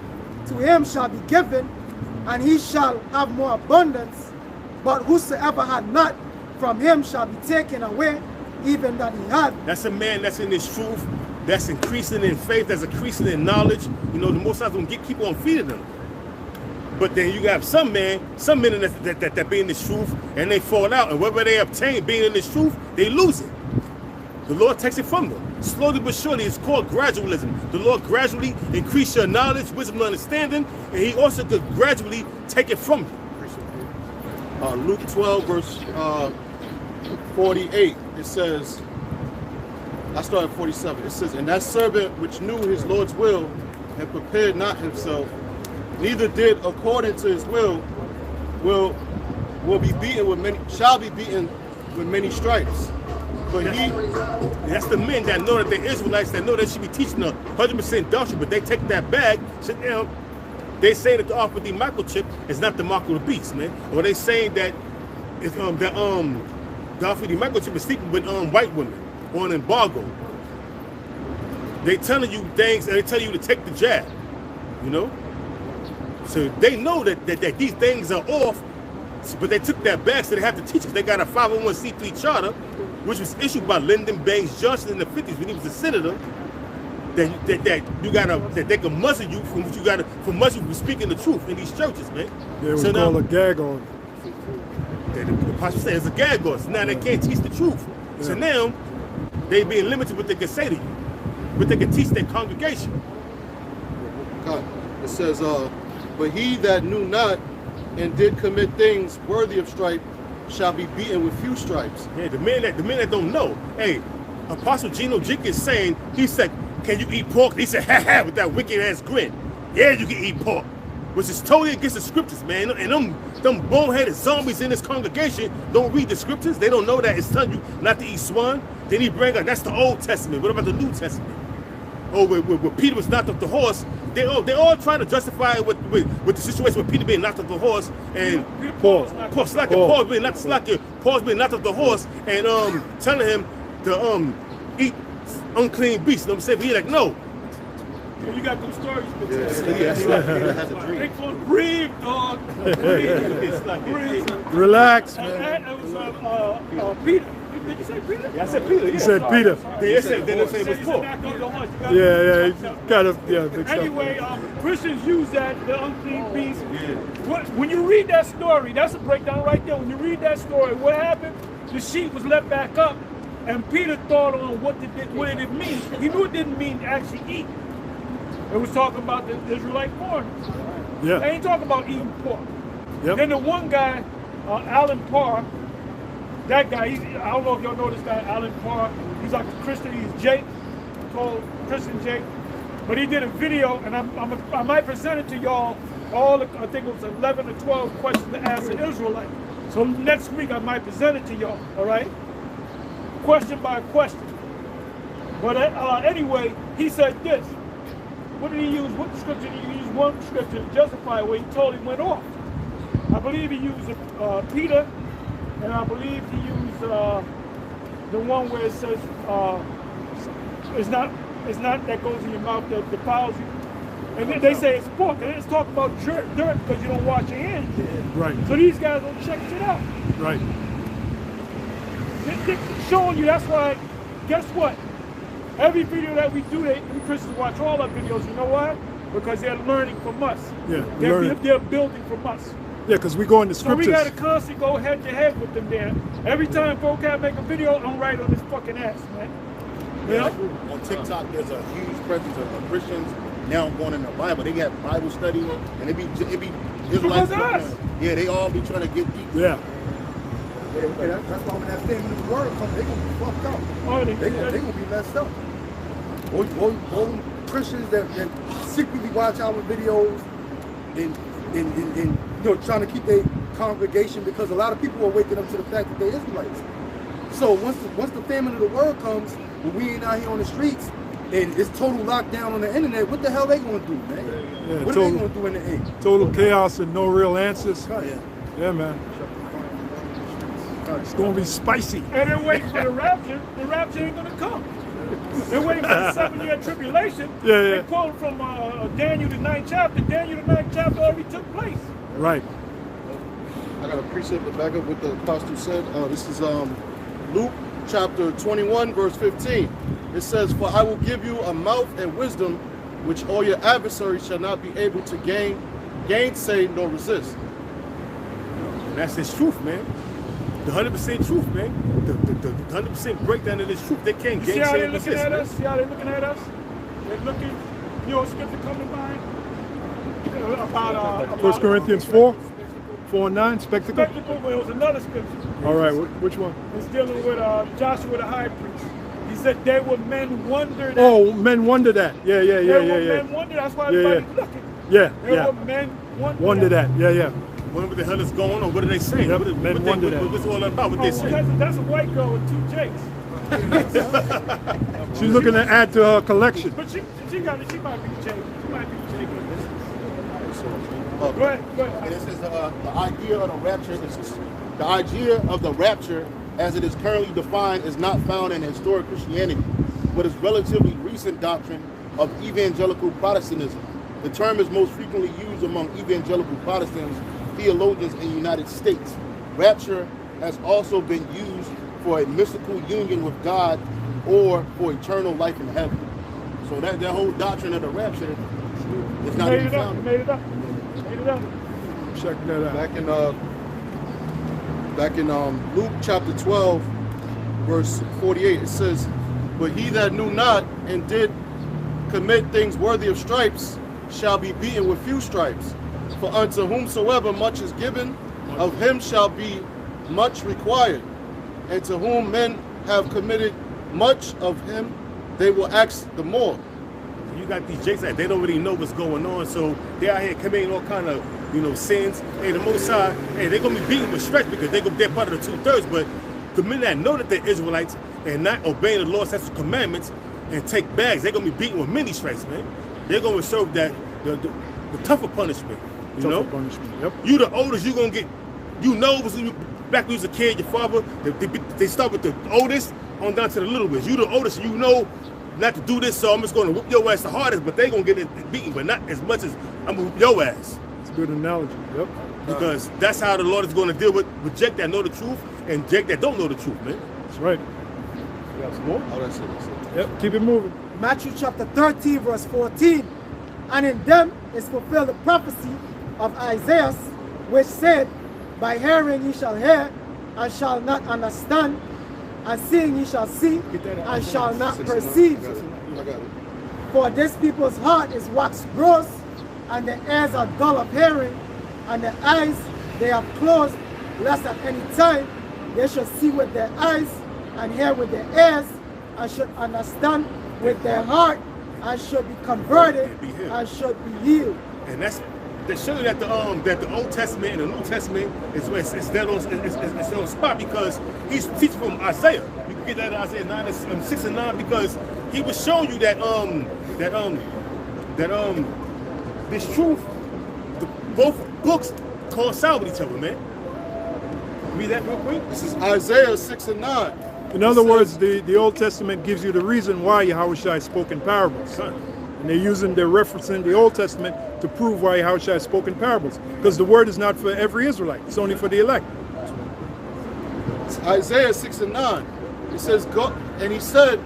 to him shall be given, and he shall have more abundance. But whosoever had not, from him shall be taken away, even that he had. That's a man that's in his truth, that's increasing in faith, that's increasing in knowledge. You know, the Most High is going to keep on feeding them. But then you have some men that be in this truth and they fall out, and whatever they obtain being in this truth, they lose it. The Lord takes it from them. Slowly but surely, it's called gradualism. The Lord gradually increase your knowledge, wisdom, and understanding, and he also could gradually take it from you. Luke 12, verse 48, it says, I start at 47. It says, and that servant which knew his Lord's will and prepared not himself, neither did according to his will be beaten with many, shall be beaten with many stripes. But that's the men that know that they're Israelites, that know they should be teaching a 100% doctrine, but they take that bag, sit down, they say that the Ark with the microchip is not the mark of the beast, man. Or they saying that it's the Ark with the microchip is sleeping with white women on embargo. They telling you things and they tell you to take the jab, you know? So they know that these things are off, but they took that back, so they have to teach us. They got a 501c3 charter, which was issued by Lyndon Baines Johnson in the 50s when he was a senator. That they can muzzle you from muzzle you from speaking the truth in these churches, man. Yeah, it was called a gag order. The pastor said it's a gag order. So now they can't teach the truth. Yeah. So now they being limited what they can say to you, but they can teach their congregation. God, it says, but he that knew not and did commit things worthy of stripe shall be beaten with few stripes. Yeah, the men that don't know. Hey, Apostle Geno Jenkins saying, he said, can you eat pork? He said, ha ha, with that wicked ass grin. Yeah, you can eat pork. Which is totally against the scriptures, man. And them boneheaded zombies in this congregation don't read the scriptures. They don't know that it's telling you not to eat swine. Then he bring up, that's the Old Testament. What about the New Testament? Oh, where Peter was knocked off the horse. They all try to justify it with the situation with Peter being knocked off the horse and Paul's being knocked off the horse and telling him to eat unclean beasts. You know what I'm saying? But he's like, no. You got them stories. Yeah. Breathe, dog. Breathe. Relax, man. That was Peter. Did you say Peter? Yeah, I said Peter. He said Peter. They said it was Paul. Yeah, he's kind of, mixed up. Anyway, Christians use the unclean beast. When you read that story, that's a breakdown right there. When you read that story, what happened? The sheep was let back up, and Peter thought on what did it mean. He knew it didn't mean to actually eat. It was talking about the Israelite foreigners. Yeah. They ain't talking about eating pork. Yep. Then the one guy, Alan Parr, that guy, I don't know if y'all know this guy, Alan Parr. He's like a Christian. He's Jake, called Christian Jake. But he did a video, and I might present it to y'all. I think it was 11 or 12 questions to ask an Israelite. So next week I might present it to y'all. All right, question by question. But anyway, he said this. What did he use? What scripture did he use? One scripture to justify where he totally went off. I believe he used Peter, and I believe he used the one where it says it's not that goes in your mouth that defiles you. And they say it's pork, and it's talking about dirt because you don't wash your hands. Right. So these guys don't check shit out. Right. They're showing you. That's why. Guess what? Every video that we do, we Christians watch all our videos. You know why? Because they're learning from us. Yeah, they're building from us. Yeah, because we go in the scriptures. So we got to constantly go head to head with them there. Every time Vocab make a video, I'm right on his fucking ass, man. Yeah. On TikTok, there's a huge presence of Christians now going in the Bible. They got Bible study, and it be Israelites. Yeah, they all be trying to get deep. Yeah. That's why when that thing in the word comes, they gonna be fucked up. Oh, they gonna be messed up. All Christians that secretly watch our videos and trying to keep their congregation, because a lot of people are waking up to the fact that they're Israelites. So once the famine of the word comes, when we ain't out here on the streets and it's total lockdown on the internet, what the hell they gonna do, man? Yeah, what are they gonna do in the end? Total chaos and no real answers. Yeah, man. It's gonna be spicy. And they're waiting for the rapture. The rapture ain't gonna come. They're waiting for the 7-year tribulation. Yeah. They quote from Daniel the 9th chapter. Daniel the 9th chapter already took place. Right. I got a precept to back up what the apostle said. This is Luke chapter 21, verse 15. It says, "For I will give you a mouth and wisdom, which all your adversaries shall not be able to gain gainsay nor resist. And that's his truth, man. The 100% truth, man. The 100% breakdown of this truth. They can't You see how gainsay they're and looking resist, at man. us? See how they're looking at us? They're looking, you know, scripture coming by about 1 Corinthians 4:9, spectacle. spectacle, but it was another scripture. All right, which one? It's dealing with Joshua the high priest. He said they were men wondered at. Oh, men wonder that. Yeah. They were men wondered. That's why everybody's looking. Yeah. They were men Wonder that. Yeah. What the hell is going on? What are they saying? Yep, What's it all about? What they saying? That's a white girl with 2 Jakes. She's looking to add to her collection. But she might be Jake. She might be Jake. Go ahead. And this is the idea of the rapture. The idea of the rapture, as it is currently defined, is not found in historic Christianity, but is relatively recent doctrine of evangelical Protestantism. The term is most frequently used among evangelical Protestants theologians in the United States. Rapture has also been used for a mystical union with God or for eternal life in heaven. So that whole doctrine of the rapture is not even found. Made it up. Check that out. Back in Luke chapter 12, verse 48, it says, "But he that knew not and did commit things worthy of stripes shall be beaten with few stripes. For unto whomsoever much is given, of him shall be much required. And to whom men have committed much, of him they will ask the more." You got these jakes that they don't really know what's going on, so they out here committing all kind of, sins. Hey, the Most High, hey, they're gonna be beaten with stripes because they're part of the 2/3. But the men that know that they're Israelites and not obeying the law, statutes, commandments, and take bags, they're gonna be beaten with many stripes, man. They're gonna serve that the tougher punishment. Tougher punishment. Yep. You the oldest, you gonna get. Back when you was a kid, your father, they start with the oldest on down to the little ones. You the oldest, you know not to do this, so I'm just gonna whoop your ass the hardest, but they gonna get it beaten, but not as much as I'm gonna whoop your ass. It's a good analogy. Yep. Because that's how the Lord is gonna deal with Jake that know the truth and Jake that don't know the truth, man. That's right. You got some more? Oh, that's it. Yep, keep it moving. Matthew chapter 13, verse 14. And in them is fulfilled the prophecy of Isaiah, which said, "By hearing ye shall hear, and shall not understand, and seeing ye shall see, and shall not perceive. For this people's heart is waxed gross, and their ears are dull of hearing, and their eyes they have closed, lest at any time they should see with their eyes, and hear with their ears, and should understand with their heart, and should be converted, and should be healed." And that's to show you that the Old Testament and the New Testament is dead on the spot, because he's teaching from Isaiah. You can get that in Isaiah 6 and 9, because he was showing you that this truth, both books coincide with each other, man. Read that real quick. This is Isaiah 6 and 9. In other words, the Old Testament gives you the reason why Yahushua spoke in parables. And they're referencing the Old Testament to prove why Yahushua spoke in parables. Because the word is not for every Israelite. It's only for the elect. It's Isaiah 6 and 9. It says, "Go," and he said,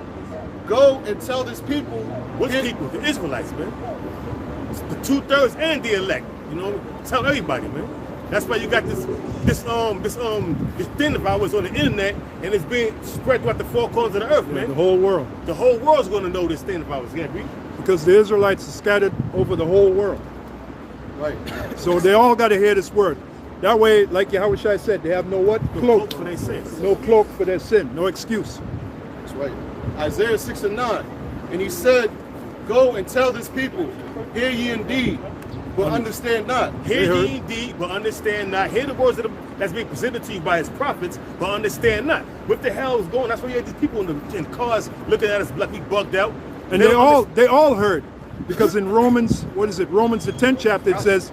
"Go and tell this people." Which people? The Israelites, man. It's the 2/3 and the elect. Tell everybody, man. That's why you got this thing of ours on the internet, and it's being spread throughout the 4 corners of the earth, man. The whole world. The whole world's going to know this thing of ours. Yeah, agree? Because the Israelites are scattered over the whole world. Right. So they all got to hear this word. That way, like Yahushua said, they have no what? Cloak for their sins. No cloak for their sin. No excuse. That's right. Isaiah 6 and 9. And he said, "Go and tell this people, hear ye indeed, but understand not." Hear ye indeed, but understand not. Hear the words that's being presented to you by his prophets, but understand not. What the hell is going on? That's why you have these people in cars looking at us like we bugged out. And they all heard. Because in Romans, Romans the 10th chapter, it says,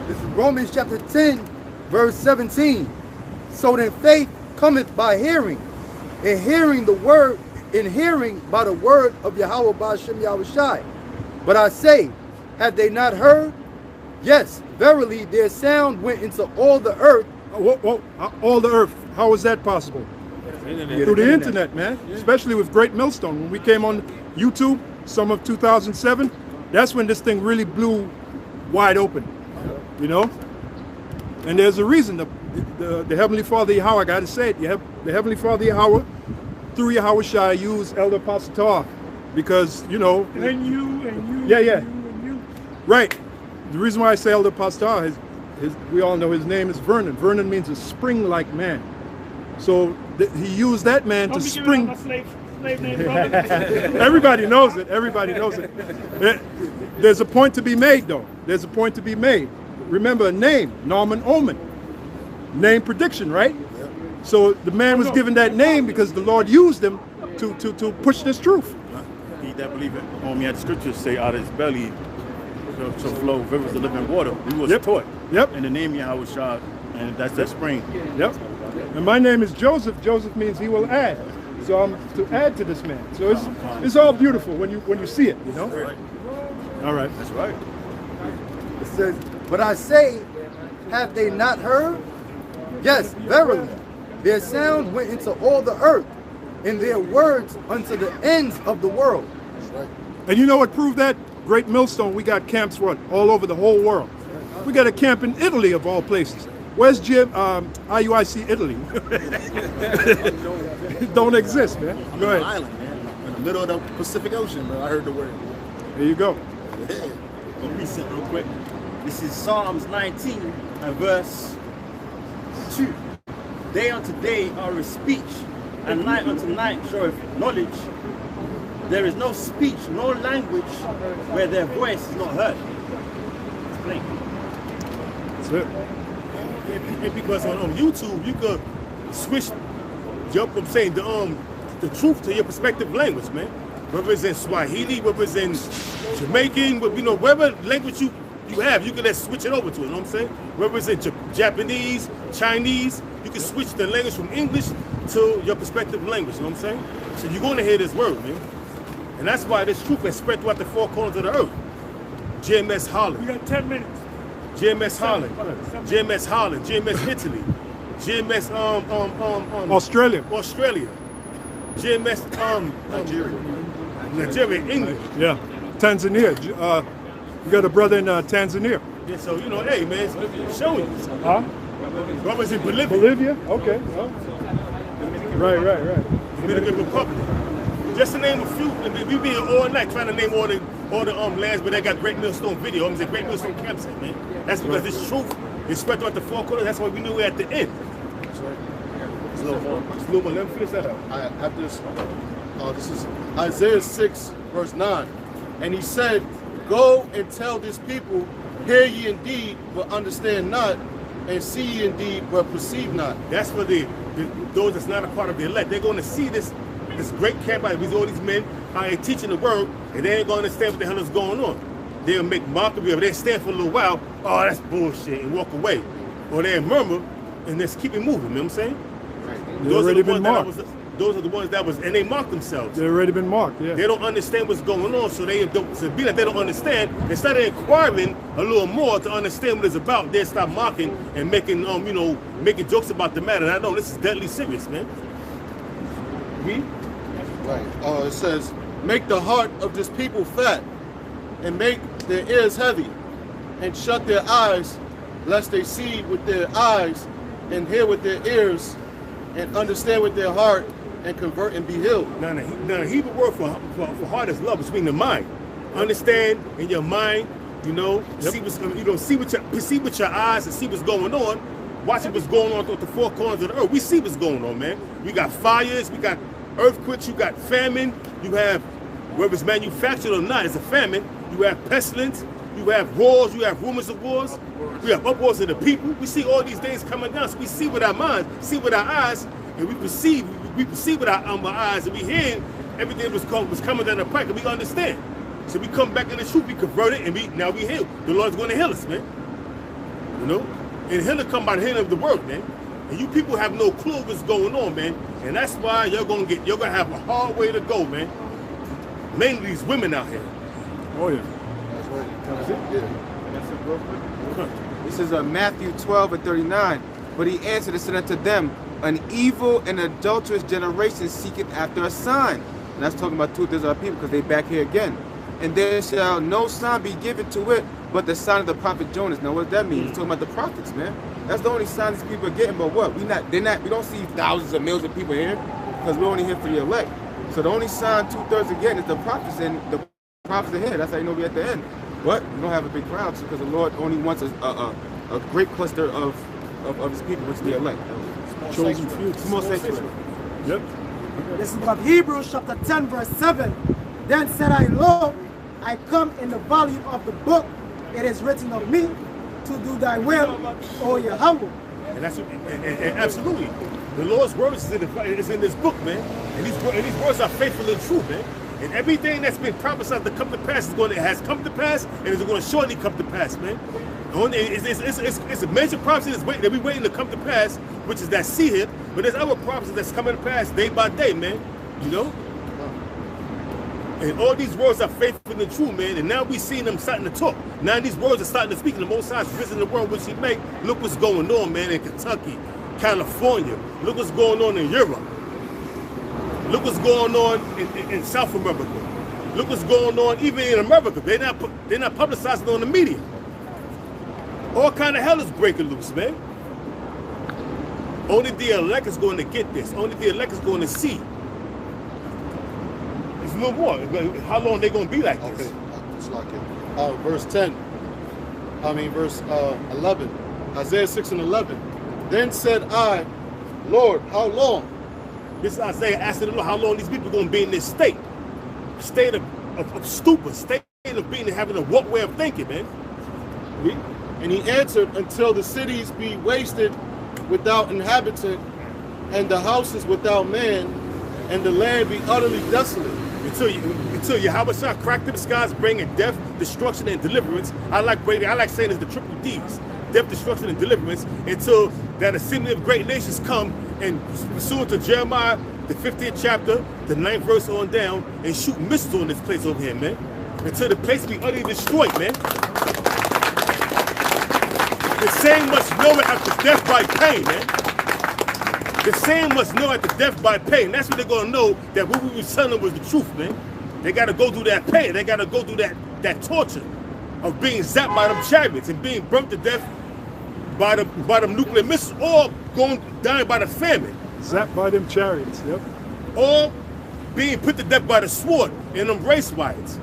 this is Romans chapter 10, verse 17. "So then faith cometh by hearing, and hearing by the word of Yahweh Ba'ashem Yahushai. But I say, have they not heard? Yes, verily their sound went into all the earth." All the earth. How is that possible? Through the internet, man. Yeah. Especially with Great Millstone. When we came on YouTube, summer of 2007, that's when this thing really blew wide open, you know? And there's a reason. The Heavenly Father Yahweh, I got to say it, you have the Heavenly Father Yahweh, through Yahweh Shai, use Elder Apostle Tar, because, you know. And you. Yeah, yeah. And you. Right. The reason why I say Elder Apostle Tar, we all know his name is Vernon. Vernon means a spring-like man. So he used that man to spring. Everybody knows it. Everybody knows it. There's a point to be made, though. There's a point to be made. Remember a name, Norman Omen. Name prediction, right? Yep. So the man was given that name because the Lord used him to push this truth. He that believeth on me, as the scriptures say, out of his belly shall flow rivers of living water. We was taught. Yep. In the name of Yahweh Shai, and that's that spring. Yep. And my name is Joseph. Joseph means he will add. So I'm to add to this man. So it's all beautiful when you see it, you know? Right. All right. That's right. It says, but I say, have they not heard? Yes, verily. Their sound went into all the earth, and their words unto the ends of the world. Right. And you know what proved that? Great Millstone, we got camps, what, all over the whole world. We got a camp in Italy, of all places. Where's IUIC Italy? It don't exist, man. I'm Go in ahead. an island, man. In the middle of the Pacific Ocean, man. I heard the word. There you go. Yeah. I'll read something real quick. This is Psalms 19 and verse 2. Day unto day are speech, and night unto night showeth knowledge. There is no speech, no language where their voice is not heard. It's plain. That's it. And because on YouTube you could switch the truth to your perspective language, man. Whether it's in Swahili, whether it's in Jamaican, you know, whatever language you have, you can just switch it over to it, you know what I'm saying? Whether it's in Japanese, Chinese, you can switch the language from English to your perspective language, you know what I'm saying? So you're going to hear this word, man. And that's why this truth has spread throughout the four corners of the earth. GMS Holland. We got 10 minutes. GMS Holland. GMS Holland. GMS Italy. GMS Australia. GMS Nigeria, England. Yeah. Tanzania. You got a brother in Tanzania. Yeah, so you know, hey man, showing you. Huh? Brothers in Bolivia. Bolivia? Okay. Oh. Right. Dominican Republic. Just to name a few, we be here all night trying to name all the lands, but they got Great Millstone video. I'm saying Great Millstone campsite, man. That's because this truth is spread throughout the four corners. That's why we knew we're at the end. That's right. It's a little more. Let me finish that up. After this, this is Isaiah 6, verse 9. And he said, go and tell this people, hear ye indeed, but understand not, and see ye indeed, but perceive not. That's for those that's not a part of the elect. They're going to see this great camp out with all these men, how they teaching the word, and they ain't going to understand what the hell is going on. They'll make mockery of it. They stand for a little while, oh, that's bullshit, and walk away. Or they'll murmur, and just keep it moving, you know what I'm saying? Those are the ones that was, and they mark themselves. They've already been marked, yeah. They don't understand what's going on, so they don't, to be like they don't understand, instead of inquiring a little more to understand what it's about, they stop mocking and making, you know, making jokes about the matter. And I know this is deadly serious, man. Right. It says, make the heart of this people fat, and make their ears heavy, and shut their eyes, lest they see with their eyes, and hear with their ears, and understand with their heart, and convert and be healed. Now, the Hebrew word for heart is love. It's meaning the mind. Understand in your mind, you know, see what's, you know, see with your eyes and see what's going on. Watching what's going on through the four corners of the earth. We see what's going on, man. We got fires, we got earthquakes, you got famine, you have, whether it's manufactured or not, it's a famine. You have pestilence, you have wars, you have rumors of wars, we have upwars of the people. We see all these things coming down, so we see with our minds, see with our eyes, and we perceive with our eyes, and we hear everything was coming down the pike, and we understand. So we come back in the truth, we convert it, and now we heal. The Lord's going to heal us, man. You know? And healing come by the healing of the word, man. And you people have no clue what's going on, man. And that's why you're gonna have a hard way to go, man. Mainly these women out here. Oh yeah. That's right. This is Matthew 12 and 39. But he answered and said unto them, an evil and adulterous generation seeketh after a sign. And that's talking about two-thirds of our people, because they back here again. And there shall no sign be given to it, but the sign of the prophet Jonas. Now, what does that mean? It's talking about the prophets, man. That's the only sign these people are getting. But what? We don't see thousands of millions of people here because we're only here for the elect. So the only sign 2/3 again is the prophets, and the prophets are here. That's how you know we're at the end. But we don't have a big crowd because the Lord only wants a great cluster of his people, which is the elect. Chosen few. Small sanctuary. Yep. This is of Hebrews chapter 10 verse 7. Then said I, Lo, I come in the volume of the book. It is written of me to do thy will, O Yahweh. And that's and absolutely. The Lord's word is in this book, man. And these words are faithful and true, man. And everything that's been prophesied to come to pass has come to pass, and it's going to surely come to pass, man. It's a major prophecy that we're waiting to come to pass, which is that seed. But there's other prophecies that's coming to pass day by day, man. You know? And all these words are faithful and true, man. And now we seeing them starting to talk. Now these words are starting to speak. And the Most High is risen in the world which He made. Look what's going on, man, in Kentucky, California. Look what's going on in Europe. Look what's going on in South America. Look what's going on even in America. They're not publicizing on the media. All kind of hell is breaking loose, man. Only the elect is going to get this. Only the elect is going to see. There's no more. How long they going to be like this? Okay, it's like it. Verse 11. Isaiah 6 and 11. Then said I, Lord, how long? This is Isaiah asking the Lord how long these people are going to be in this state of stupor, state of being having a what way of thinking, man. And he answered, until the cities be wasted without inhabitant, and the houses without man, and the land be utterly desolate. Until Yahweh shall crack the skies, bringing death, destruction, and deliverance. I like saying it's the triple D's. Death, destruction, and deliverance, until that assembly of great nations come and pursuant to Jeremiah, the 15th chapter, the 9th verse on down, and shoot missiles on this place over here, man. Until the place be utterly destroyed, man. The same must know it after death by pain, man. The same must know at the death by pain. That's what they're going to know, that what we were telling them was the truth, man. They got to go through that pain. They got to go through that torture of being zapped by them chariots and being burnt to death by them nuclear missiles, or dying by the famine. Zapped by them chariots, yep. Or being put to death by the sword in them race riots.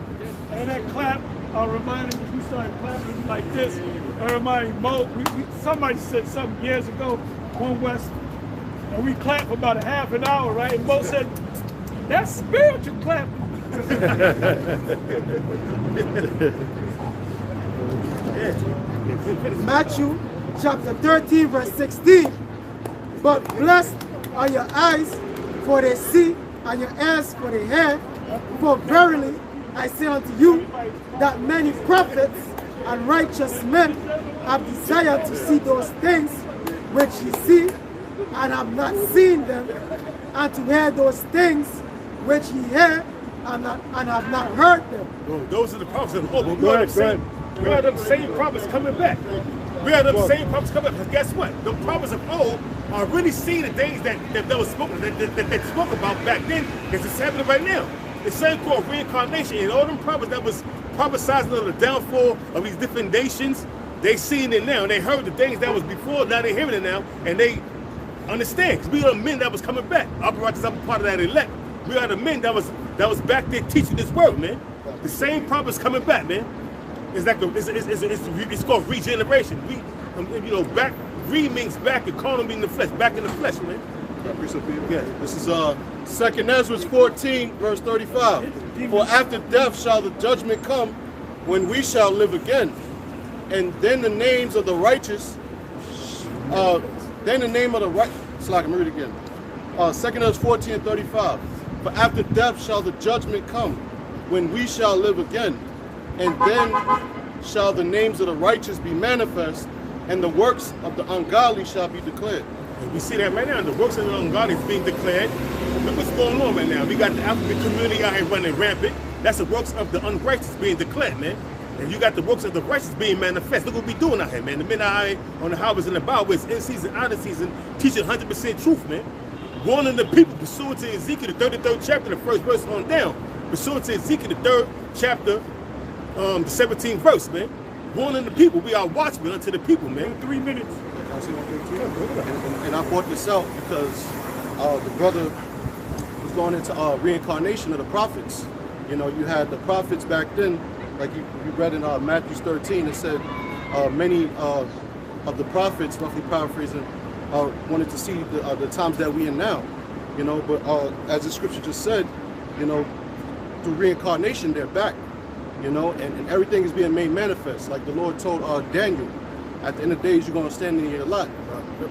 And that clap, reminded me, we started clapping like this. I remind Mo, somebody said something years ago, One West, and we clapped for about a half an hour, right? And Mo said, that's spiritual clapping. Matthew chapter 13 verse 16. But blessed are your eyes, for they see, and your ears, for they hear. For verily I say unto you, that many prophets and righteous men have desired to see those things which ye see, and have not seen them, and to hear those things which ye hear, and have not heard them. Well, those are the prophets of the Lord. We are them same prophets coming back. We are them same prophets coming back. Because guess what? The prophets of old are really seeing the things that was spoken, that they spoke about back then, because it's happening right now. The same called reincarnation, and all them prophets that was prophesizing of the downfall of these different nations, they seeing it now. And they heard the things that was before, now they're hearing it now, and they understand. Because we are the men that was coming back. Our brothers are part of that elect. We are the men that was back there teaching this word, man. The same prophets coming back, man. It's called regeneration. Re means back, and carnal means the flesh, back in the flesh, man. This is 2nd Ezra 14, verse 35. For after death shall the judgment come, when we shall live again. And then the names of the righteous, so I can read it again. 2nd Ezra 14, 35. For after death shall the judgment come, when we shall live again. And then shall the names of the righteous be manifest, and the works of the ungodly shall be declared. And we see that right now. The works of the ungodly is being declared. Look what's going on right now. We got the African community out here running rampant. That's the works of the unrighteous being declared, man. And you got the works of the righteous being manifest. Look what we doing out here, man. The men out here on the highways and the byways, in season, out of season, teaching 100% truth, man. Warning the people, pursuant to Ezekiel, the 33rd chapter, the 1st verse on down. Pursuant to Ezekiel, the 3rd chapter, the 17th verse, man. warning the people. We are watchmen unto the people, man. 3 minutes. And I brought this out because the brother was going into reincarnation of the prophets. You know, you had the prophets back then, like you read in Matthew 13, it said many of the prophets, roughly paraphrasing, wanted to see the times that we in now. You know, but as the scripture just said, you know, through reincarnation, they're back. You know, and everything is being made manifest. Like the Lord told Daniel, at the end of the days, you're going to stand in your lot.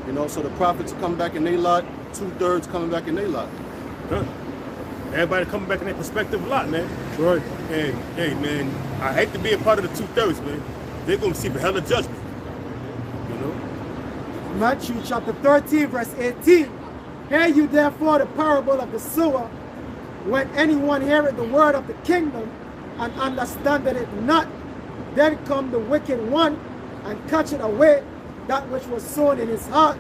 You know, so the prophets are coming back in their lot, 2/3 coming back in their lot. Huh. Everybody coming back in their perspective lot, man. Right. And hey, man, I hate to be a part of the 2/3, man. They're going to receive a hell of judgment. You know? Matthew chapter 13, verse 18. Hear you therefore the parable of the sower. When anyone heareth the word of the kingdom and understandeth it not, then come the wicked one and catcheth away that which was sown in his heart.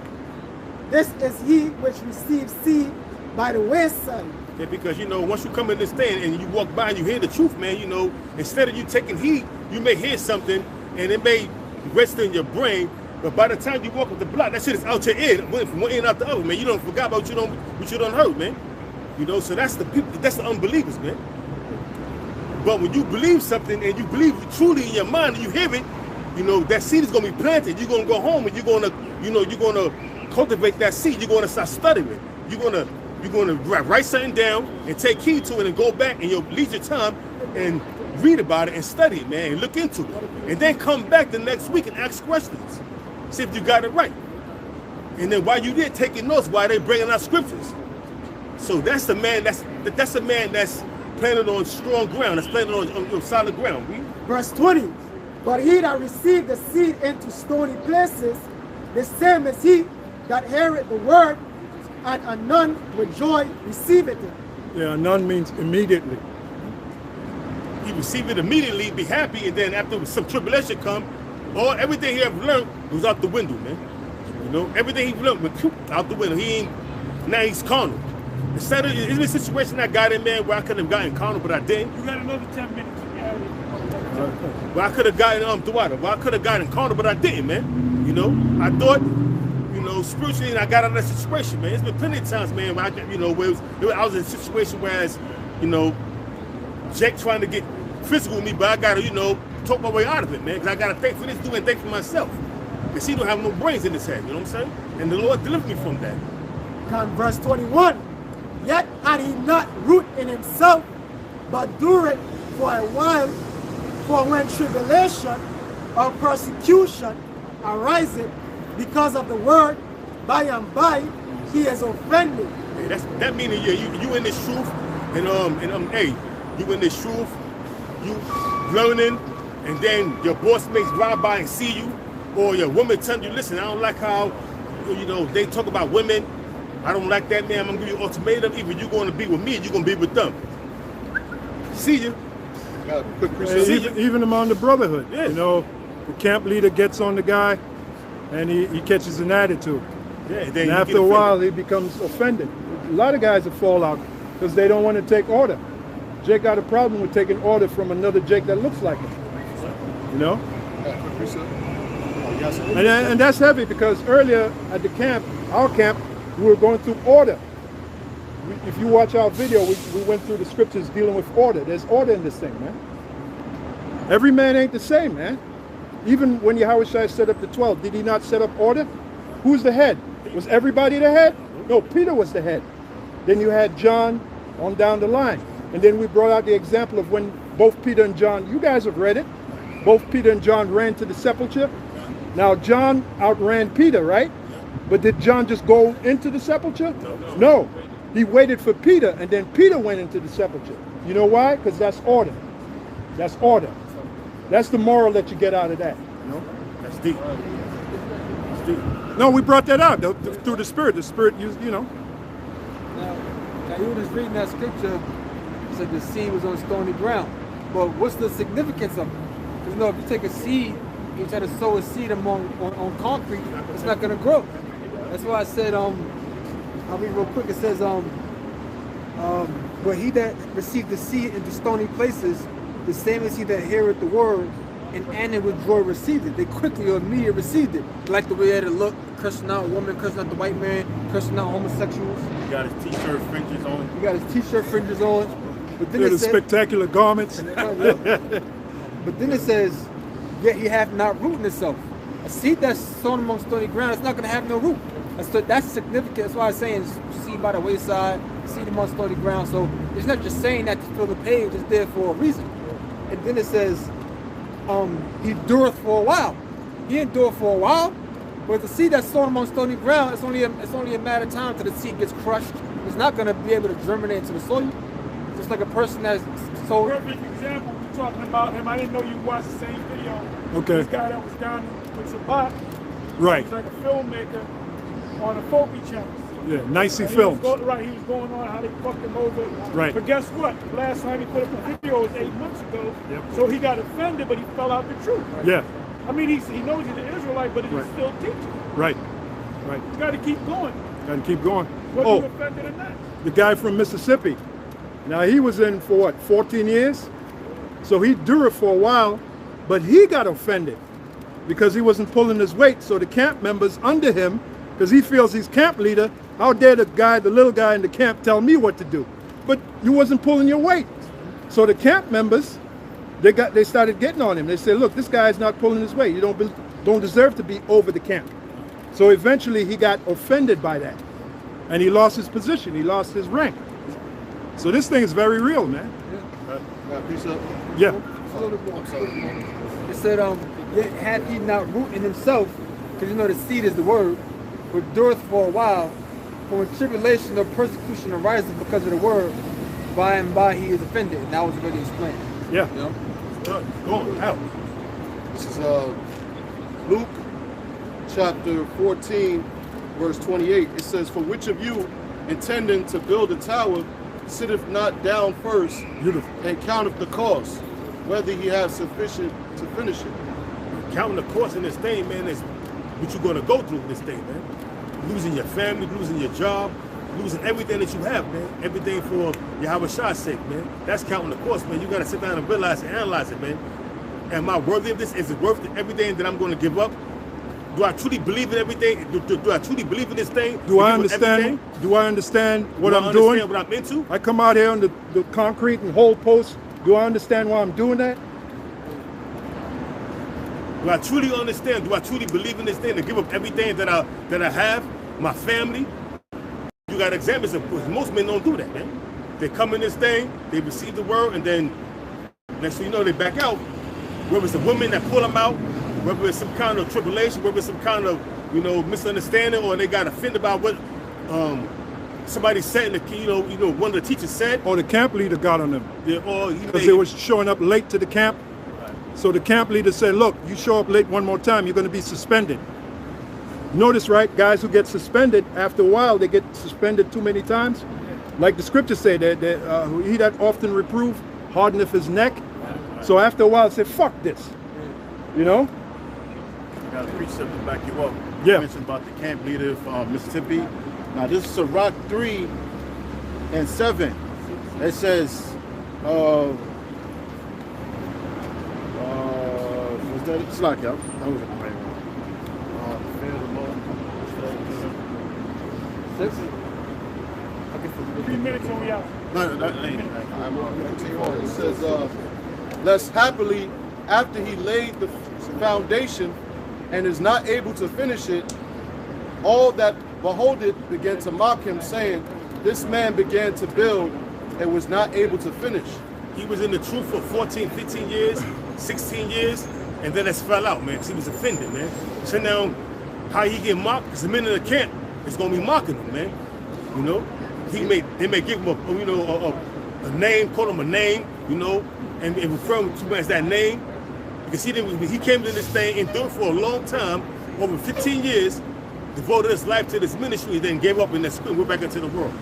This is he which receives seed by the wayside. Yeah, because, you know, once you come in this thing and you walk by and you hear the truth, man, you know, instead of you taking heed, you may hear something and it may rest in your brain, but by the time you walk up the block, that shit is out your ear, went from one end out the other, man. You don't forgot about what you don't heard, man. You know, so that's the people, that's the unbelievers, man. But when you believe something and you believe it truly in your mind and you hear it, you know, that seed is going to be planted. You're going to go home and you're going to, you know, you're going to cultivate that seed. You're going to start studying. You're going to write something down and take heed to it and go back in your leisure time and read about it and study it, man, and look into it. And then come back the next week and ask questions. See if you got it right. And then while you did taking notes, while they bringing out scriptures. So that's the man that's a man that's planted on strong ground, that's planted on solid ground. Verse 20. But he that received the seed into stony places, the same as he that heareth the word, and anon with joy receiveth it. Yeah, anon means immediately. He receive it immediately, be happy, and then after some tribulation come, everything he ever learned was out the window, man. You know, everything he learned went out the window. Now he's carnal. Instead of, it's a situation I got in, man, where I could have gotten carnal, but I didn't. You got another 10 minutes. Well, I could have gotten throughout. Well, I could have gotten carnal, but I didn't, man. You know, I thought, you know, spiritually, and I got out of that situation, man. It's been plenty of times, man, where I was in a situation where, you know, Jake trying to get physical with me, but I got to, you know, talk my way out of it, man, because I got to think for this, do and think for myself. Because he don't have no brains in his head, you know what I'm saying? And the Lord delivered me from that. Verse 21. Yet had he not root in himself, but dureth for a while. For when tribulation or persecution ariseth because of the word, by and by he is offended. Hey, that meaning you in this truth, and hey, you in this truth, you learning, and then your boss makes drive by and see you, or your woman telling you, listen, I don't like how, you know, they talk about women. I don't like that, man. I'm gonna give you an ultimatum. Either you're gonna be with me, or you're gonna be with them. See you. Even among the brotherhood, yeah. You know, the camp leader gets on the guy, and he catches an attitude. Yeah, and after a while, he becomes offended. A lot of guys will fall out because they don't want to take order. Jake got a problem with taking order from another Jake that looks like him. You know? And that's heavy because earlier at the camp, our camp, we were going through order. If you watch our video, we went through the scriptures dealing with order. There's order in this thing, man. Every man ain't the same, man. Even when Yahushua set up the 12, did he not set up order? Who's the head? Was everybody the head? No, Peter was the head. Then you had John on down the line. And then we brought out the example of when both Peter and John, you guys have read it, both Peter and John ran to the sepulchre. Now John outran Peter, right? But did John just go into the sepulchre? No. He waited for Peter, and then Peter went into the sepulchre. You know why? Because that's order. That's order. That's the moral that you get out of that. You know? That's deep. That's deep. No, we brought that out through the Spirit. The Spirit, you know. Now you were just reading that scripture, it said the seed was on stony ground. But what's the significance of it? Because, you know, if you take a seed, you try to sow a seed on concrete, it's not going to grow. That's why I said, I'll read real quick. It says, but he that received the seed into stony places, the same as he that heareth the word and Anna with joy received it. They quickly or immediately received it. Like the way they had to look, cursing out women, cursing out the white man, cursing out homosexuals. He got his t-shirt fringes on. He got his t-shirt fringes on. But then They're it the said, spectacular garments. but then it says, yet he hath not root in itself. A seed that's sown among stony ground, it's not going to have no root. That's significant. That's why I'm saying seed by the wayside, seed among stony ground. So it's not just saying that to fill the page, it's there for a reason. And then it says, he dureth for a while. He endured for a while, but the seed that's sown among stony ground, it's only a matter of time till the seed gets crushed. It's not going to be able to germinate into the soil. Just like a person that's sold. Perfect example. We're talking about him. I didn't know you watched the same video. Okay. This guy that was down with Sabat. Right. He's like a filmmaker on a Folky channel. Yeah, Nicey And Films. He was going on how they fucked him over. Right. But guess what? Last time he put up a video was 8 months ago. Yep. So he got offended, but he fell out the truth. Yeah. I mean, he knows he's an Israelite, but he's Right. still teaching. Right. Right. You got to keep going. Got to keep going. Whether Oh, you're offended or not. the guy from Mississippi. Now he was in for what, 14 years? So he endured for a while, but he got offended because he wasn't pulling his weight. So the camp members under him, because he feels he's camp leader, how dare the little guy in the camp tell me what to do? But you wasn't pulling your weight. So the camp members, they started getting on him. They said, look, this guy's not pulling his weight. You don't deserve to be over the camp. So eventually he got offended by that. And he lost his position. He lost his rank. So this thing is very real, man. Yeah. It said, yet hath he not root in himself, because you know the seed is the word, but dureth for a while, for when tribulation or persecution arises because of the word, by and by he is offended. And that was already explained. Yeah. You know? Go on, out. This is Luke chapter 14, verse 28. It says, for which of you, intending to build a tower, sitteth not down first and counteth the cost, whether he have sufficient to finish it. Counting the cost in this thing, man, is what you're going to go through in this thing, man. Losing your family, losing your job, losing everything that you have, man. Everything for Yahweh Shah's sake, man. That's counting the cost, man. You got to sit down and realize and analyze it, man. Am I worthy of this? Is it worth everything that I'm going to give up? Do I truly believe in everything? Do I truly believe in this thing? Do I understand? Do I understand what I'm doing? What I'm into? I come out here on the concrete and hold posts. Do I understand why I'm doing that? Do I truly understand? Do I truly believe in this thing to give up everything that I have, my family? You got examples of most men don't do that, man. They come in this thing, they receive the word, and then next thing you know, they back out. Whether it's a woman that pull them out, whether it's some kind of tribulation, whether it's some kind of misunderstanding, or they got offended about what somebody said, one of the teachers said. Or the camp leader got on them. Yeah, or because they was showing up late to the camp. So the camp leader said, look, you show up late one more time, you're going to be suspended. Notice, right, guys who get suspended, after a while, they get suspended too many times. Like the scriptures say, that he that often reprove hardeneth his neck. So after a while, say, fuck this. You know? You got to preach something to back you up. Yeah. You mentioned about the camp leader from Mississippi. Now, this is Sirach 3 and 7. It says, was that it? Slack out. That was the right one. Fear the Lord. 6? 3 minutes on we out. It says, lest happily, after he laid the foundation and is not able to finish it, all that behold it began to mock him, saying, this man began to build and was not able to finish. He was in the truth for 14, 15 years, 16 years, and then it fell out, man, because he was offended, man. So now, how he get mocked? Because the men in the camp is going to be mocking him, man. You know? They may give him a name, call him a name, and refer him to as that name. Because he came to this thing and endured for a long time, over 15 years, devoted his life to this ministry, then gave up in that spirit, went back into the world.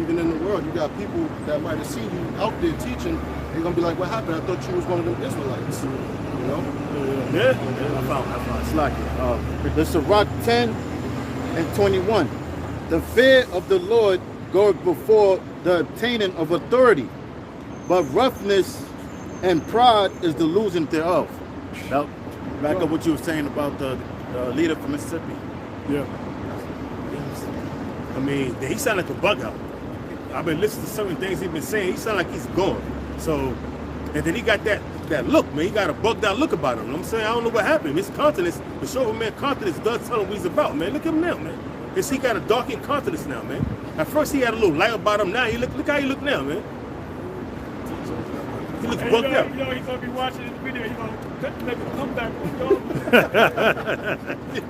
Even in the world, you got people that might have seen you out there teaching, they're going to be like, what happened? I thought you was one of them Israelites. You know? Yeah. I found it's like the Sirach 10 and 21. The fear of the Lord goeth before the obtaining of authority, but roughness and pride is the losing thereof. Now, back up what you were saying about the leader from Mississippi. Yeah. I mean, he sounded like a bug out. I've been listening to certain things he's been saying. He sound like he's gone. So, and then he got that look, man. He got a bugged out look about him. You know what I'm saying? I don't know what happened. His countenance, the show of man countenance does tell him what he's about, man. Look at him now, man. He got a darkened countenance now, man. At first he had a little light about him. Now he look how he look now, man. He looks bugged out. You know, he's gonna be watching this video. He's gonna make a comeback.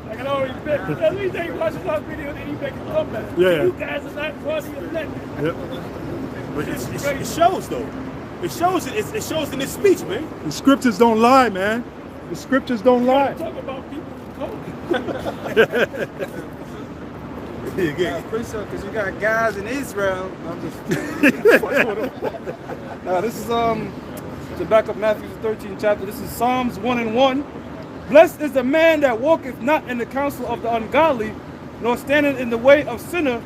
Like I always bet. At least he watches our video, then he make a comeback. Yeah. You guys are not funny or nothing. Yep. But it shows though. It shows in his speech, man. The scriptures don't lie, man. The scriptures don't lie. Talk about people Yeah, pretty sure, because you got guys in Israel. I'm just now this is to back up Matthew 13 chapter. This is Psalms 1:1. Blessed is the man that walketh not in the counsel of the ungodly, nor standeth in the way of sinners,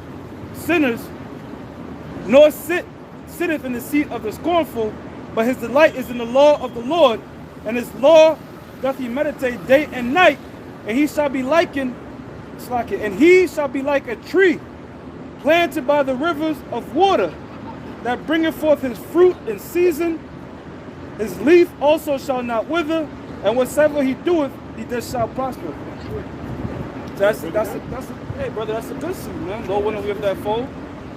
nor sitteth in the seat of the scornful, but his delight is in the law of the Lord, and his law doth he meditate day and night, and he shall be likened. And he shall be like a tree planted by the rivers of water, that bringeth forth his fruit in season. His leaf also shall not wither, and whatsoever he doeth, he just shall prosper. So hey brother, that's a good seed, man. Lord willing, we have that fold.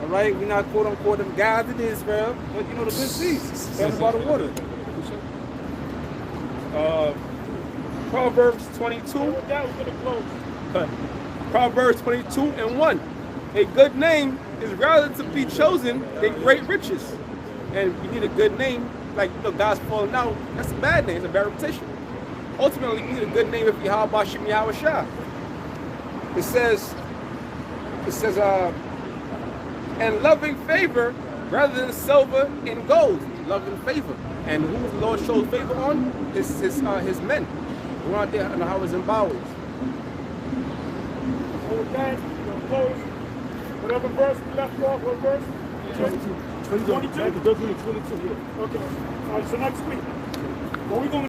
All right, we're not quote unquote them guys in Israel, but you know the good seed, planted by the water. Proverbs 22. Proverbs 22:1. A good name is rather to be chosen than great riches. And you need a good name, like God's falling out. That's a bad name. It's a bad reputation. Ultimately, you need a good name if Yahweh Bashim Yahweh Shah. It says, and loving favor rather than silver and gold. Loving favor. And who the Lord shows favor on? His men. Who are out there in the Howard Zimbabwe. So with that, we're going to close. Whatever verse we left off, what verse? 22. 22? 22, yeah. Okay. All right, so next week, what we going to